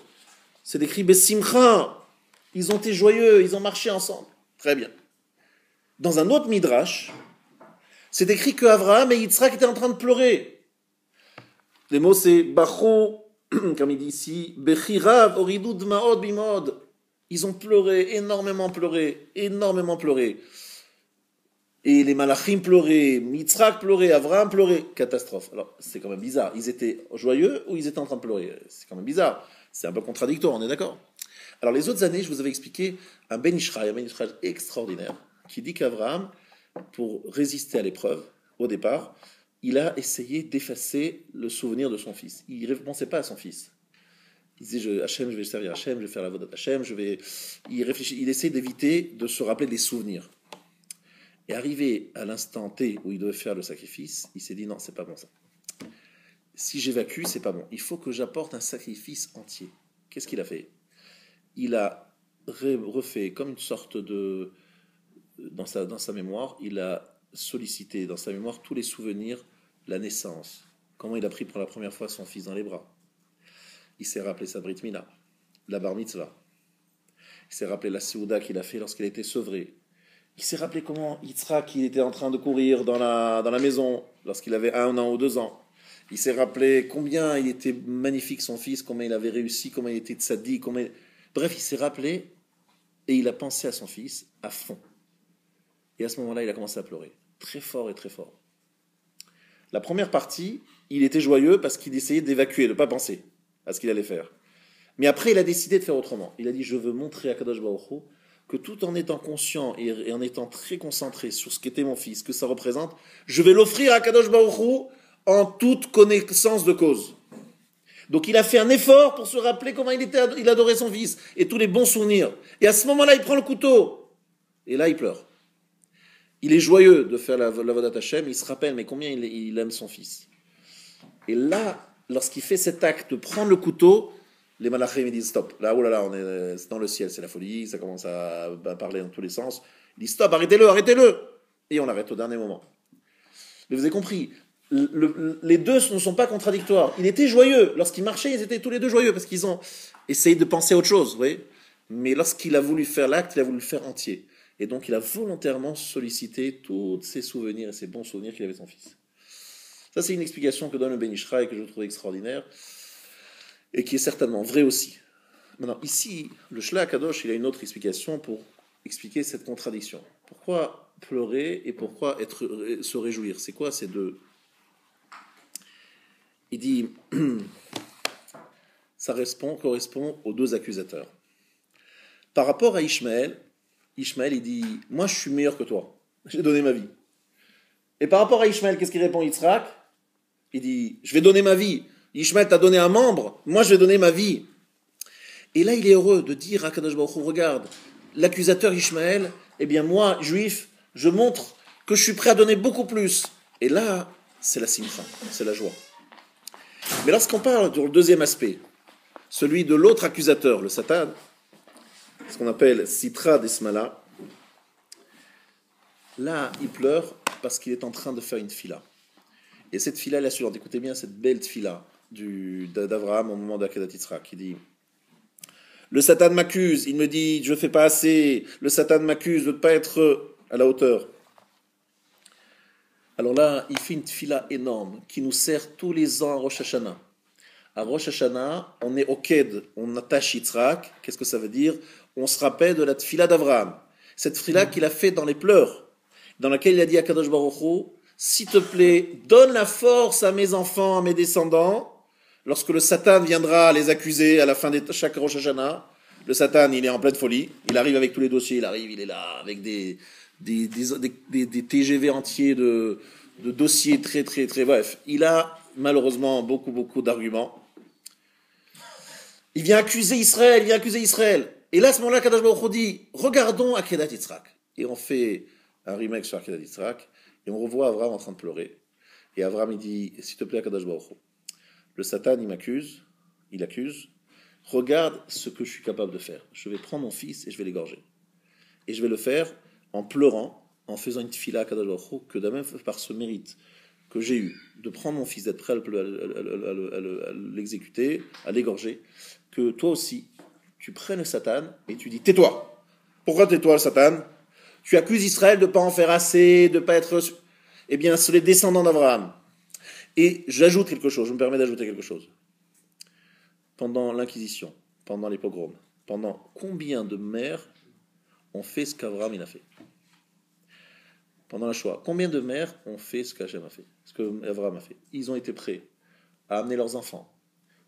C'est décrit besimcha, ils ont été joyeux, ils ont marché ensemble. Très bien. Dans un autre midrash, c'est écrit que Avraham et Yitzhak étaient en train de pleurer. Les mots c'est Bachou, comme il dit ici, Bechirav, Oridu Dmaod Bimod. Ils ont pleuré, énormément pleuré. Et les Malachim pleuraient, Yitzhak pleurait, Avraham pleurait. Catastrophe. Alors, c'est quand même bizarre. Ils étaient joyeux ou ils étaient en train de pleurer? C'est quand même bizarre. C'est un peu contradictoire, on est d'accord? Alors, les autres années, je vous avais expliqué un Ben Ishraï extraordinaire, qui dit qu'Avraham, pour résister à l'épreuve, au départ, il a essayé d'effacer le souvenir de son fils. Il ne pensait pas à son fils. Il disait, Hachem, je vais servir Hachem, je vais faire la voie d'Hachem, il essaie d'éviter de se rappeler des souvenirs. Et arrivé à l'instant T où il devait faire le sacrifice, il s'est dit, non, c'est pas bon ça. Si j'évacue, c'est pas bon. Il faut que j'apporte un sacrifice entier. Qu'est-ce qu'il a fait? Il a refait comme une sorte de... Dans sa mémoire, il a sollicité dans sa mémoire tous les souvenirs de la naissance. Comment il a pris pour la première fois son fils dans les bras. Il s'est rappelé sa Brit Mila, la Bar Mitzvah. Il s'est rappelé la Séouda qu'il a fait lorsqu'il a été sevré. Il s'est rappelé comment Yitzhak il était en train de courir dans la maison lorsqu'il avait 1 an ou 2 ans. Il s'est rappelé combien il était magnifique son fils, comment il avait réussi, comment il était tzaddik, Bref, il s'est rappelé et il a pensé à son fils à fond. Et à ce moment-là, il a commencé à pleurer. Très fort et très fort. La première partie, il était joyeux parce qu'il essayait d'évacuer, de ne pas penser à ce qu'il allait faire. Mais après, il a décidé de faire autrement. Il a dit, je veux montrer à Kadosh Baruch Hu que tout en étant conscient et en étant très concentré sur ce qu'était mon fils, que ça représente, je vais l'offrir à Kadosh Baruch Hu en toute connaissance de cause. Donc il a fait un effort pour se rappeler comment il adorait son fils et tous les bons souvenirs. Et à ce moment-là, il prend le couteau. Et là, il pleure. Il est joyeux de faire la Vodat Hashem, il se rappelle mais combien il aime son fils. Et là, lorsqu'il fait cet acte de prendre le couteau, les malachim ils disent stop. Là, oh là là, c'est dans le ciel, c'est la folie, ça commence à parler dans tous les sens. Il dit stop, arrêtez-le. Et on l'arrête au dernier moment. Mais vous avez compris, les deux ne sont pas contradictoires. Il était joyeux. Lorsqu'il marchait, ils étaient tous les deux joyeux parce qu'ils ont essayé de penser à autre chose. Vous voyez. Mais lorsqu'il a voulu faire l'acte, il a voulu le faire entier. Et donc, il a volontairement sollicité tous ses souvenirs et ses bons souvenirs qu'il avait de son fils. Ça, c'est une explication que donne le Ben Ishraï que je trouve extraordinaire et qui est certainement vraie aussi. Maintenant, ici, le Shla Kadosh, il a une autre explication pour expliquer cette contradiction. Pourquoi pleurer et pourquoi se réjouir? C'est quoi ces deux? Il dit, ça correspond aux deux accusateurs. Par rapport à Ishmaël, il dit, moi je suis meilleur que toi, j'ai donné ma vie. Et par rapport à Ishmaël, qu'est-ce qu'il répond Yitzhak? Il dit, je vais donner ma vie. Ishmaël t'a donné un membre, moi je vais donner ma vie. Et là, il est heureux de dire à Kadosh Baruch Hu, regarde, l'accusateur Ishmaël, eh bien moi, juif, je montre que je suis prêt à donner beaucoup plus. Et là, c'est la simcha, c'est la joie. Mais lorsqu'on parle du deuxième aspect, celui de l'autre accusateur, le Satan, ce qu'on appelle Sitra Desmala, là, il pleure parce qu'il est en train de faire une fila. Et cette fila est la suivante. Écoutez bien cette belle fila d'Abraham au moment d'Akedat Yitzhak, qui dit: le Satan m'accuse, il me dit je ne fais pas assez, le Satan m'accuse de ne pas être à la hauteur. Alors là, il fait une fila énorme qui nous sert tous les ans à Rosh Hashanah. À Rosh Hashanah, on est au Ked, on attache Yitzhak. Qu'est-ce que ça veut dire? On se rappelle de la fila d'Abraham. Cette fila qu'il a fait dans les pleurs, dans laquelle il a dit à Kadosh Baruch Hu, s'il te plaît, donne la force à mes enfants, à mes descendants, lorsque le Satan viendra les accuser à la fin de chaque Rosh Hashanah. Le Satan, il est en pleine folie, il arrive avec tous les dossiers, il est là avec des TGV entiers de dossiers très, très, très, bref. Il a malheureusement beaucoup d'arguments. Il vient accuser Israël, Et là, à ce moment-là, Kadosh Baruch Hu dit, regardons Akedat Yitzhak. Et on fait un remake sur Akedat Yitzhak, et on revoit Abraham en train de pleurer. Et Abraham, il dit, s'il te plaît, Kadosh Baruch Hu, le Satan, il accuse, regarde ce que je suis capable de faire. Je vais prendre mon fils et je vais l'égorger. Et je vais le faire en pleurant, en faisant une tfila à Kadosh Baruch Hu, que même par ce mérite que j'ai eu, de prendre mon fils, d'être prêt à l'exécuter, à l'égorger, que toi aussi, tu prennes le Satan et tu dis, tais-toi. Pourquoi tais-toi, le Satan? Tu accuses Israël de ne pas en faire assez, de ne pas être... Eh bien, c'est les descendants d'Abraham. Et j'ajoute quelque chose, je me permets d'ajouter quelque chose. Pendant l'Inquisition, pendant les pogroms, pendant combien de mères ont fait ce qu'Abraham il a fait? Pendant la Shoah, combien de mères ont fait ce qu'Hachem a fait, ce qu'Abraham a fait? Ils ont été prêts à amener leurs enfants.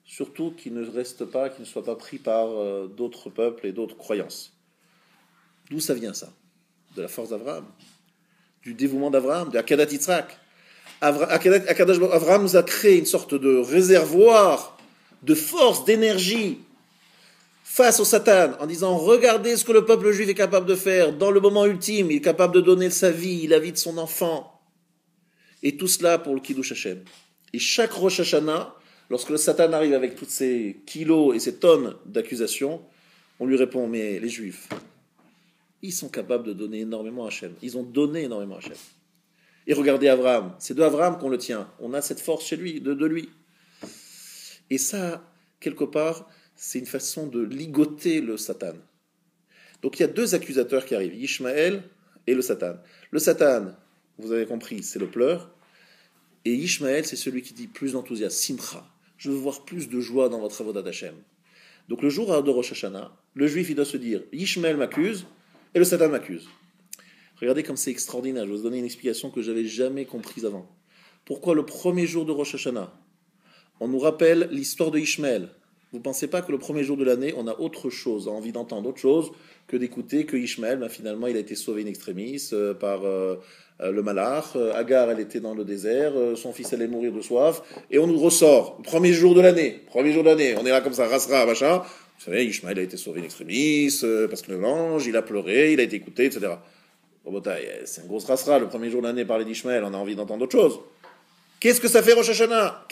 Surtout qu'ils ne restent pas, qu'ils ne soient pas pris par d'autres peuples et d'autres croyances. D'où ça vient ça? De la force d'Abraham, du dévouement d'Abraham, de Akedat Yitzhak. Abraham nous a créé une sorte de réservoir de force, d'énergie face au Satan, en disant regardez ce que le peuple juif est capable de faire dans le moment ultime, il est capable de donner sa vie, la vie de son enfant, et tout cela pour le Kiddush Hashem. Et chaque Rosh Hashanah, lorsque le Satan arrive avec tous ces kilos et ces tonnes d'accusations, on lui répond mais les Juifs, ils sont capables de donner énormément à Hashem, ils ont donné énormément à Hashem. Et regardez Abraham, c'est de Abraham qu'on le tient, on a cette force chez lui, de lui. Et ça, quelque part, c'est une façon de ligoter le Satan. Donc il y a deux accusateurs qui arrivent, Ishmaël et le Satan. Le Satan, vous avez compris, c'est le pleur. Et Ishmaël, c'est celui qui dit plus d'enthousiasme, Simcha. Je veux voir plus de joie dans votre avodat Hashem. Donc le jour de Rosh Hashanah, le juif il doit se dire, Ishmaël m'accuse et le Satan m'accuse. Regardez comme c'est extraordinaire, je vais vous donner une explication que je n'avais jamais comprise avant. Pourquoi le premier jour de Rosh Hashanah, on nous rappelle l'histoire de Ishmaël? Vous ne pensez pas que le premier jour de l'année, on a autre chose, envie d'entendre autre chose que d'écouter que Ishmaël, finalement, il a été sauvé in extremis par le malach. Agar, elle était dans le désert, son fils allait mourir de soif, et on nous ressort, le premier jour de l'année, on est là comme ça, rasra, machin. Vous savez, Ishmaël a été sauvé in extremis, parce que l'ange, il a pleuré, il a été écouté, etc. C'est un gros rasra, le premier jour de l'année, parler d'Ishmaël, on a envie d'entendre autre chose. Qu'est-ce que ça fait Rosh Hashanah?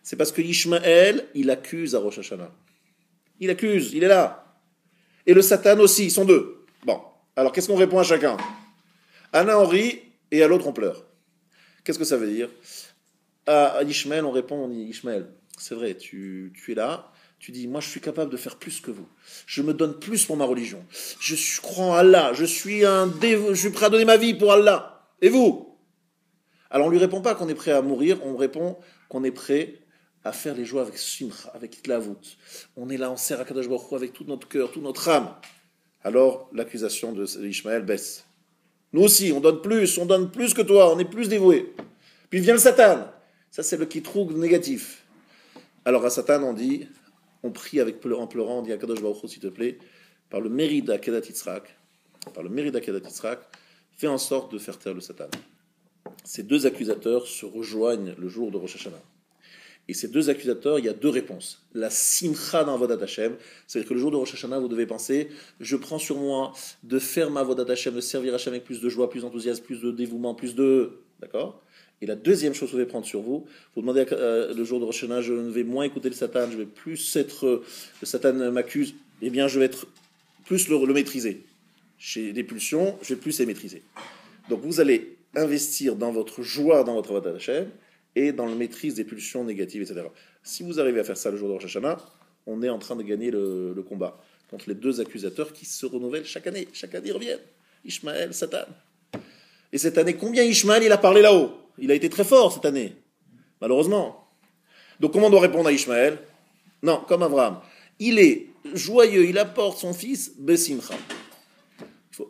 C'est parce que Ishmaël, il accuse à Rosh Hashanah. Il accuse, il est là. Et le Satan aussi, ils sont deux. Bon, alors qu'est-ce qu'on répond à chacun? À l'un on rit et à l'autre on pleure. Qu'est-ce que ça veut dire? À Ishmaël, on répond, on dit, Ishmaël, c'est vrai, tu es là, tu dis, moi je suis capable de faire plus que vous. Je me donne plus pour ma religion. Je crois en Allah, je suis prêt à donner ma vie pour Allah. Et vous? Alors on lui répond pas qu'on est prêt à mourir, on répond qu'on est prêt à faire les joies avec simcha, avec itlavut. On est là, on sert à Kadosh Baruch Hu avec tout notre cœur, toute notre âme. Alors l'accusation d'Ishmaël baisse. Nous aussi, on donne plus que toi, on est plus dévoués. Puis vient le Satan. Ça c'est le kitroug négatif. Alors à Satan on dit, on prie en pleurant, on dit à Kadosh Baruch Hu, s'il te plaît, par le mérite d'Akedat Yitzhak, fais en sorte de faire taire le Satan. Ces deux accusateurs se rejoignent le jour de Rosh Hashanah. Et ces deux accusateurs, il y a deux réponses. La simcha dans Avodat Hashem, c'est-à-dire que le jour de Rosh Hashanah, vous devez penser, je prends sur moi de faire ma Avodat Hashem, de servir Hashem avec plus de joie, plus d'enthousiasme, plus de dévouement, plus de... D'accord? Et la deuxième chose que vous devez prendre sur vous, vous demandez le jour de Rosh Hashanah, je vais moins écouter le Satan, je vais plus être... le Satan m'accuse, eh bien je vais être plus le maîtriser. J'ai des pulsions, je vais plus les maîtriser. Donc vous allez investir dans votre joie, dans votre Avodat Hashem, et dans la maîtrise des pulsions négatives, etc. Si vous arrivez à faire ça le jour de Rosh Hashanah, on est en train de gagner le combat contre les deux accusateurs qui se renouvellent chaque année. Chaque année, ils reviennent. Ishmaël, Satan. Et cette année, combien Ishmaël il a parlé là-haut? Il a été très fort cette année, malheureusement. Donc comment on doit répondre à Ishmaël? Non, comme Abraham. Il est joyeux, il apporte son fils, Besimcha.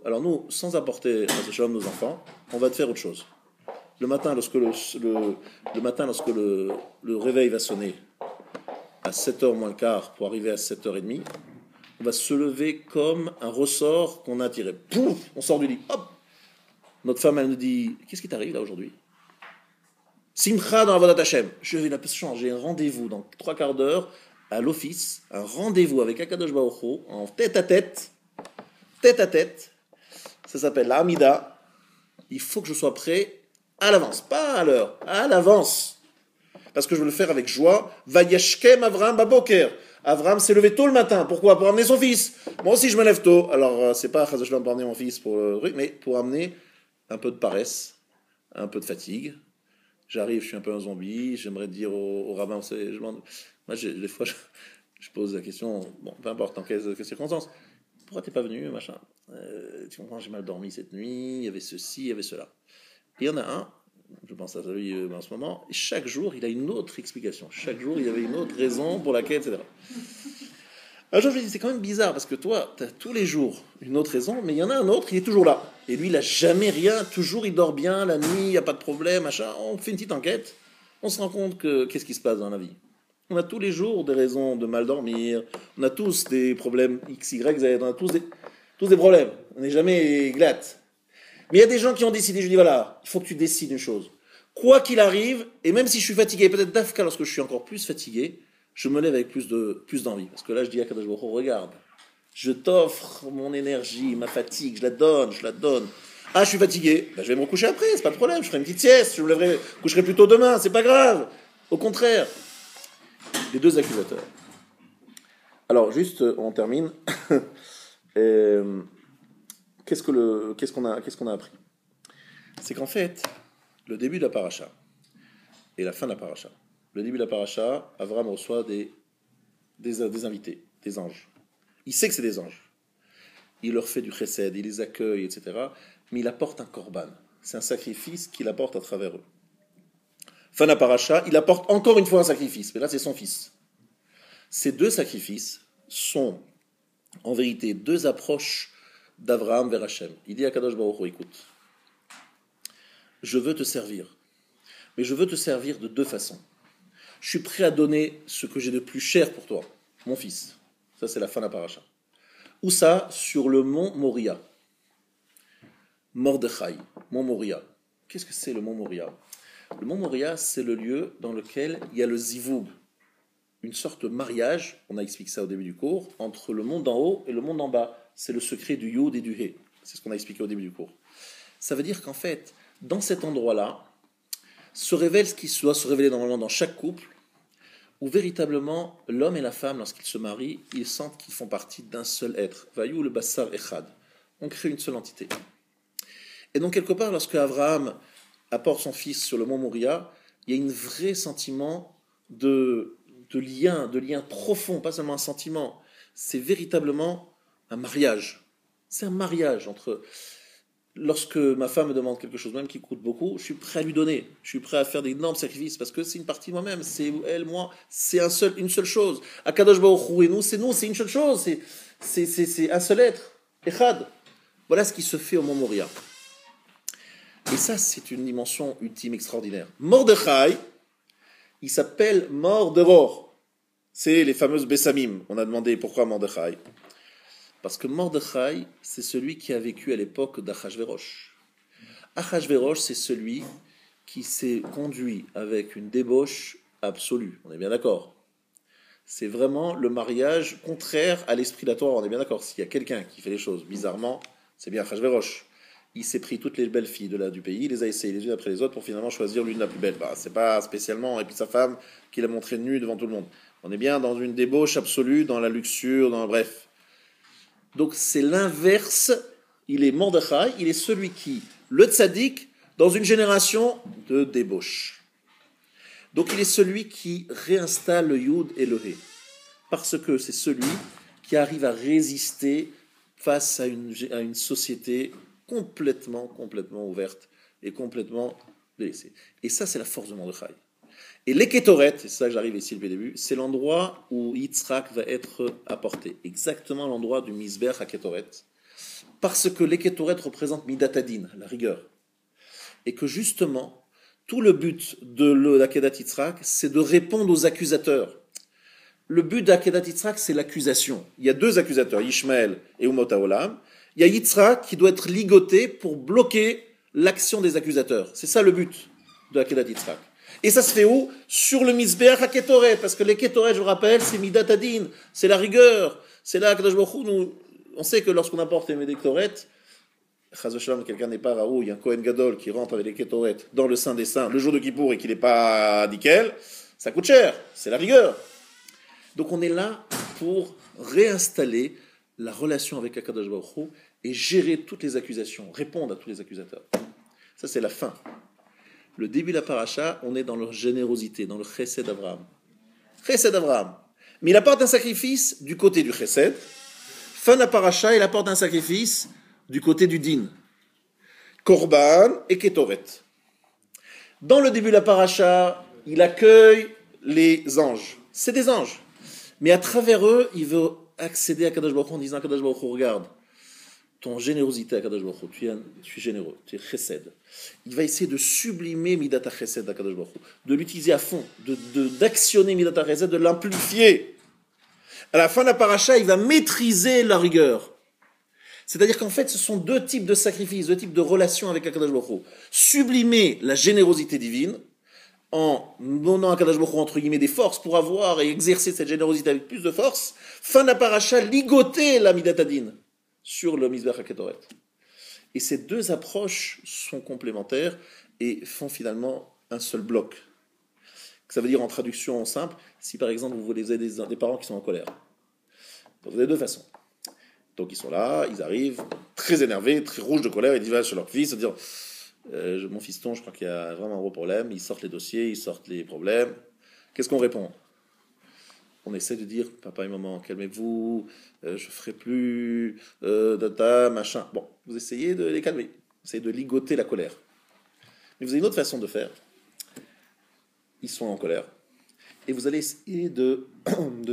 Alors nous, sans apporter nos enfants, on va te faire autre chose. Le matin, lorsque le réveil va sonner à 7h moins le quart pour arriver à 7h30, on va se lever comme un ressort qu'on a tiré. Pouf, on sort du lit. Hop. Notre femme, elle nous dit, qu'est-ce qui t'arrive là aujourd'hui? Simcha dans Avodat Hashem. Je vais changer un rendez-vous dans 3 quarts d'heure à l'office, un rendez-vous avec Akadosh Baruch Hu, en tête à tête. Ça s'appelle la Hamida. Il faut que je sois prêt à l'avance, pas à l'heure, à l'avance. Parce que je veux le faire avec joie. Vayashkem Avraham Baboker. Avraham s'est levé tôt le matin. Pourquoi? Pour amener son fils. Moi aussi, je me lève tôt. Alors, c'est pas pour amener mon fils pour le truc, mais pour amener un peu de paresse, un peu de fatigue. J'arrive, je suis un peu un zombie. J'aimerais dire au rabbin, moi, des fois, je pose la question, bon, peu importe, dans quelles circonstances. Pourquoi t'es pas venu, machin? Tu comprends, j'ai mal dormi cette nuit, il y avait ceci, il y avait cela. Et il y en a un, je pense à lui en ce moment, et chaque jour, il a une autre explication. Chaque jour, il y avait une autre raison pour laquelle, etc. Un jour, je lui dis, c'est quand même bizarre, parce que toi, tu as tous les jours une autre raison, mais il y en a un autre, il est toujours là. Et lui, il n'a jamais rien, toujours il dort bien, la nuit, il n'y a pas de problème, machin. On fait une petite enquête, on se rend compte que qu'est-ce qui se passe dans la vie. On a tous les jours des raisons de mal dormir, on a tous des problèmes X, Y, Z, on a tous des problèmes. On n'est jamais glatte. Mais il y a des gens qui ont décidé, je dis voilà, il faut que tu décides une chose. Quoi qu'il arrive, et même si je suis fatigué, peut-être d'Afka lorsque je suis encore plus fatigué, je me lève avec plus d'envie. Parce que là, je dis à Kadosh Baruch Hu, regarde, je t'offre mon énergie, ma fatigue, je la donne. Ah, je suis fatigué, ben, je vais me recoucher après, c'est pas le problème, je ferai une petite sieste, je me coucherai plus tôt demain, c'est pas grave. Au contraire, les deux accusateurs. Alors, juste, on termine. Qu'est-ce qu'on a appris? C'est qu'en fait, le début de la paracha et la fin de la paracha. Le début de la paracha, Avraham reçoit des invités, des anges. Il sait que c'est des anges. Il leur fait du chesed, il les accueille, etc. Mais il apporte un korban. C'est un sacrifice qu'il apporte à travers eux. Fin de la paracha, il apporte encore une fois un sacrifice. Mais là, c'est son fils. Ces deux sacrifices sont, en vérité, deux approches d'Avraham vers Hachem. Il dit à Kadosh Baruch Hu, écoute, je veux te servir. Mais je veux te servir de deux façons. Je suis prêt à donner ce que j'ai de plus cher pour toi, mon fils. Ça, c'est la fin de la paracha. Où ça? Sur le mont Moria. Mordechai, mont Moria. Qu'est-ce que c'est le mont Moria? Le mont Moria, c'est le lieu dans lequel il y a le zivoug, une sorte de mariage, on a expliqué ça au début du cours, entre le monde d'en haut et le monde d'en bas. C'est le secret du Yod et du He. C'est ce qu'on a expliqué au début du cours. Ça veut dire qu'en fait, dans cet endroit-là, se révèle ce qui doit se révéler normalement dans chaque couple, où véritablement l'homme et la femme, lorsqu'ils se marient, ils sentent qu'ils font partie d'un seul être. Vayou le bassar echad. On crée une seule entité. Et donc quelque part, lorsque Abraham apporte son fils sur le mont Moria, il y a un vrai sentiment de lien profond, pas seulement un sentiment. C'est véritablement un mariage. C'est un mariage entre... Lorsque ma femme me demande quelque chose, même qui coûte beaucoup, je suis prêt à lui donner. Je suis prêt à faire d'énormes sacrifices parce que c'est une partie de moi-même. C'est elle, moi. C'est une seule chose. Akadosh Baruch Hu et nous, c'est une seule chose. C'est un seul être. Echad. Voilà ce qui se fait au mont Moria. Et ça, c'est une dimension ultime, extraordinaire. Mordechai, il s'appelle Mordevor. C'est les fameuses Bessamim. On a demandé pourquoi Mordechai. Parce que Mordechai, c'est celui qui a vécu à l'époque d'Achashverosh. Achashverosh, c'est celui qui s'est conduit avec une débauche absolu, on est bien d'accord. C'est vraiment le mariage contraire à l'esprit de la Torah, on est bien d'accord. S'il y a quelqu'un qui fait les choses bizarrement, c'est bien Achashverosh. Il s'est pris toutes les belles filles du pays, il les a essayées les unes après les autres pour finalement choisir l'une la plus belle. C'est pas spécialement, et puis sa femme qui l'a montré nue devant tout le monde. On est bien dans une débauche absolue, dans la luxure, bref. Donc c'est l'inverse, il est Mordechai, il est celui qui, le tzaddik, dans une génération de débauche. Donc il est celui qui réinstalle le Yud et le He. Parce que c'est celui qui arrive à résister face à une société complètement ouverte et complètement délaissée. Et ça, c'est la force de Mordechai. Et l'Eketoret, c'est ça que j'arrive ici le début, c'est l'endroit où Yitzhak va être apporté. Exactement l'endroit du Misber HaKetoret. Parce que l'Eketoret représente Midatadin, la rigueur. Et que justement, tout le but de l'Akedat Yitzhak, c'est de répondre aux accusateurs. Le but d'Akedat Yitzhak, c'est l'accusation. Il y a deux accusateurs, Ishmael et Umot HaOlam. Il y a Yitzhak qui doit être ligoté pour bloquer l'action des accusateurs. C'est ça le but de l'Akedat Yitzhak. Et ça se fait où? Sur le Mizbeach HaKetoret, parce que les Ketoret, je vous rappelle, c'est Midat Adin, c'est la rigueur. C'est là que on sait que lorsqu'on apporte les Ketoret, quelqu'un n'est pas raoult, il y a un Kohen Gadol qui rentre avec les Ketoret dans le Saint des Saints le jour de Kippour et qu'il n'est pas nickel, ça coûte cher, c'est la rigueur. Donc on est là pour réinstaller la relation avec Akadosh Baruch Hu et gérer toutes les accusations, répondre à tous les accusateurs. Ça c'est la fin. Le début de la paracha, on est dans leur générosité, dans le chesed d'Abraham. Chesed d'Abraham. Mais il apporte un sacrifice du côté du chesed. Fin de la paracha, il apporte un sacrifice du côté du din. Korban et ketoret. Dans le début de la paracha, il accueille les anges. C'est des anges. Mais à travers eux, il veut accéder à Kadosh Baruch Hu en disant à Kadosh Baruch Hu, regarde, ton générosité à Kadosh Baruch Hu, tu es généreux, tu es chesed. Il va essayer de sublimer Midat HaChesed à Kadosh Baruch Hu, de l'utiliser à fond, d'actionner Midat HaChesed, de l'amplifier. À la fin de la paracha, il va maîtriser la rigueur. C'est-à-dire qu'en fait, ce sont deux types de sacrifices, deux types de relations avec Kadosh Baruch Hu. Sublimer la générosité divine, en donnant à Kadosh Baruch Hu, entre guillemets, des forces pour avoir et exercer cette générosité avec plus de force. Fin de la paracha, ligoter la Midat Adin sur le Mizbeach HaKetoret. Et ces deux approches sont complémentaires et font finalement un seul bloc. Ça veut dire en traduction simple, si par exemple vous avez des parents qui sont en colère. Donc vous avez deux façons. Donc ils sont là, ils arrivent très énervés, très rouges de colère, ils disent sur leur fils, dire mon fiston, je crois qu'il y a vraiment un gros problème, ils sortent les dossiers, ils sortent les problèmes. Qu'est-ce qu'on répond? On essaie de dire, papa et maman, calmez-vous, je ferai plus, data, machin. Bon, vous essayez de les calmer, vous essayez de ligoter la colère. Mais vous avez une autre façon de faire. Ils sont en colère. Et vous allez essayer de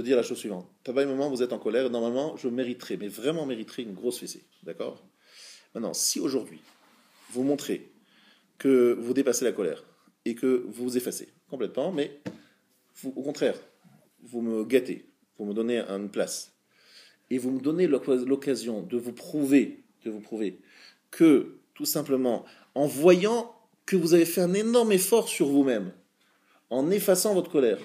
dire la chose suivante. Papa et maman, vous êtes en colère, normalement, je mériterais, mais vraiment mériterais une grosse fessée. D'accord? Maintenant, si aujourd'hui, vous montrez que vous dépassez la colère et que vous vous effacez complètement, mais vous, au contraire, vous me gâtez, vous me donnez une place, et vous me donnez l'occasion de vous prouver que, tout simplement, en voyant que vous avez fait un énorme effort sur vous-même, en effaçant votre colère,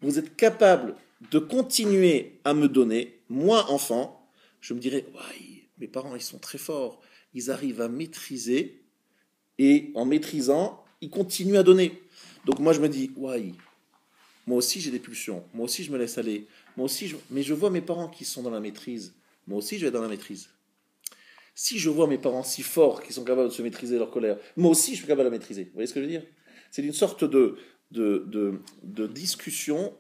vous êtes capable de continuer à me donner, moi, enfant, je me dirais, ouais, mes parents, ils sont très forts, ils arrivent à maîtriser, et en maîtrisant, ils continuent à donner. Donc moi, je me dis, ouais, moi aussi j'ai des pulsions, moi aussi je me laisse aller, mais je vois mes parents qui sont dans la maîtrise, moi aussi je vais être dans la maîtrise. Si je vois mes parents si forts qu'ils sont capables de se maîtriser leur colère, moi aussi je suis capable de la maîtriser. Vous voyez ce que je veux dire? C'est une sorte de discussion,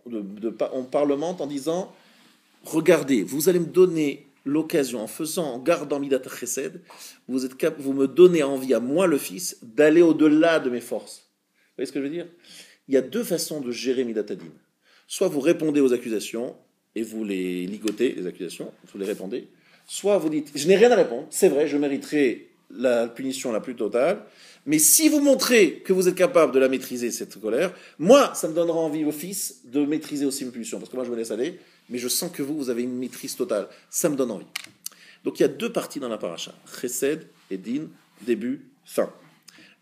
on parlemente en disant, regardez, vous allez me donner l'occasion, en gardant Midat Chesed, vous me donnez envie à moi le fils d'aller au-delà de mes forces. Vous voyez ce que je veux dire? Il y a deux façons de gérer Midat Adin. Soit vous répondez aux accusations et vous les ligotez, les accusations, vous les répondez. Soit vous dites, je n'ai rien à répondre, c'est vrai, je mériterai la punition la plus totale, mais si vous montrez que vous êtes capable de la maîtriser, cette colère, moi, ça me donnera envie au fils de maîtriser aussi mes pulsions, parce que moi je me laisse aller, mais je sens que vous avez une maîtrise totale, ça me donne envie. Donc il y a deux parties dans la paracha, Chesed et Din, début, fin.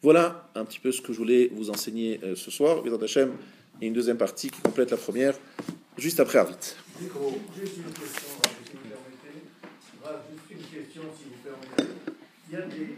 Voilà un petit peu ce que je voulais vous enseigner ce soir. Bezrat Hashem, et une deuxième partie qui complète la première, juste après Arvit. Juste une question, si vous permettez. Juste une question, si vous permettez. Il y a des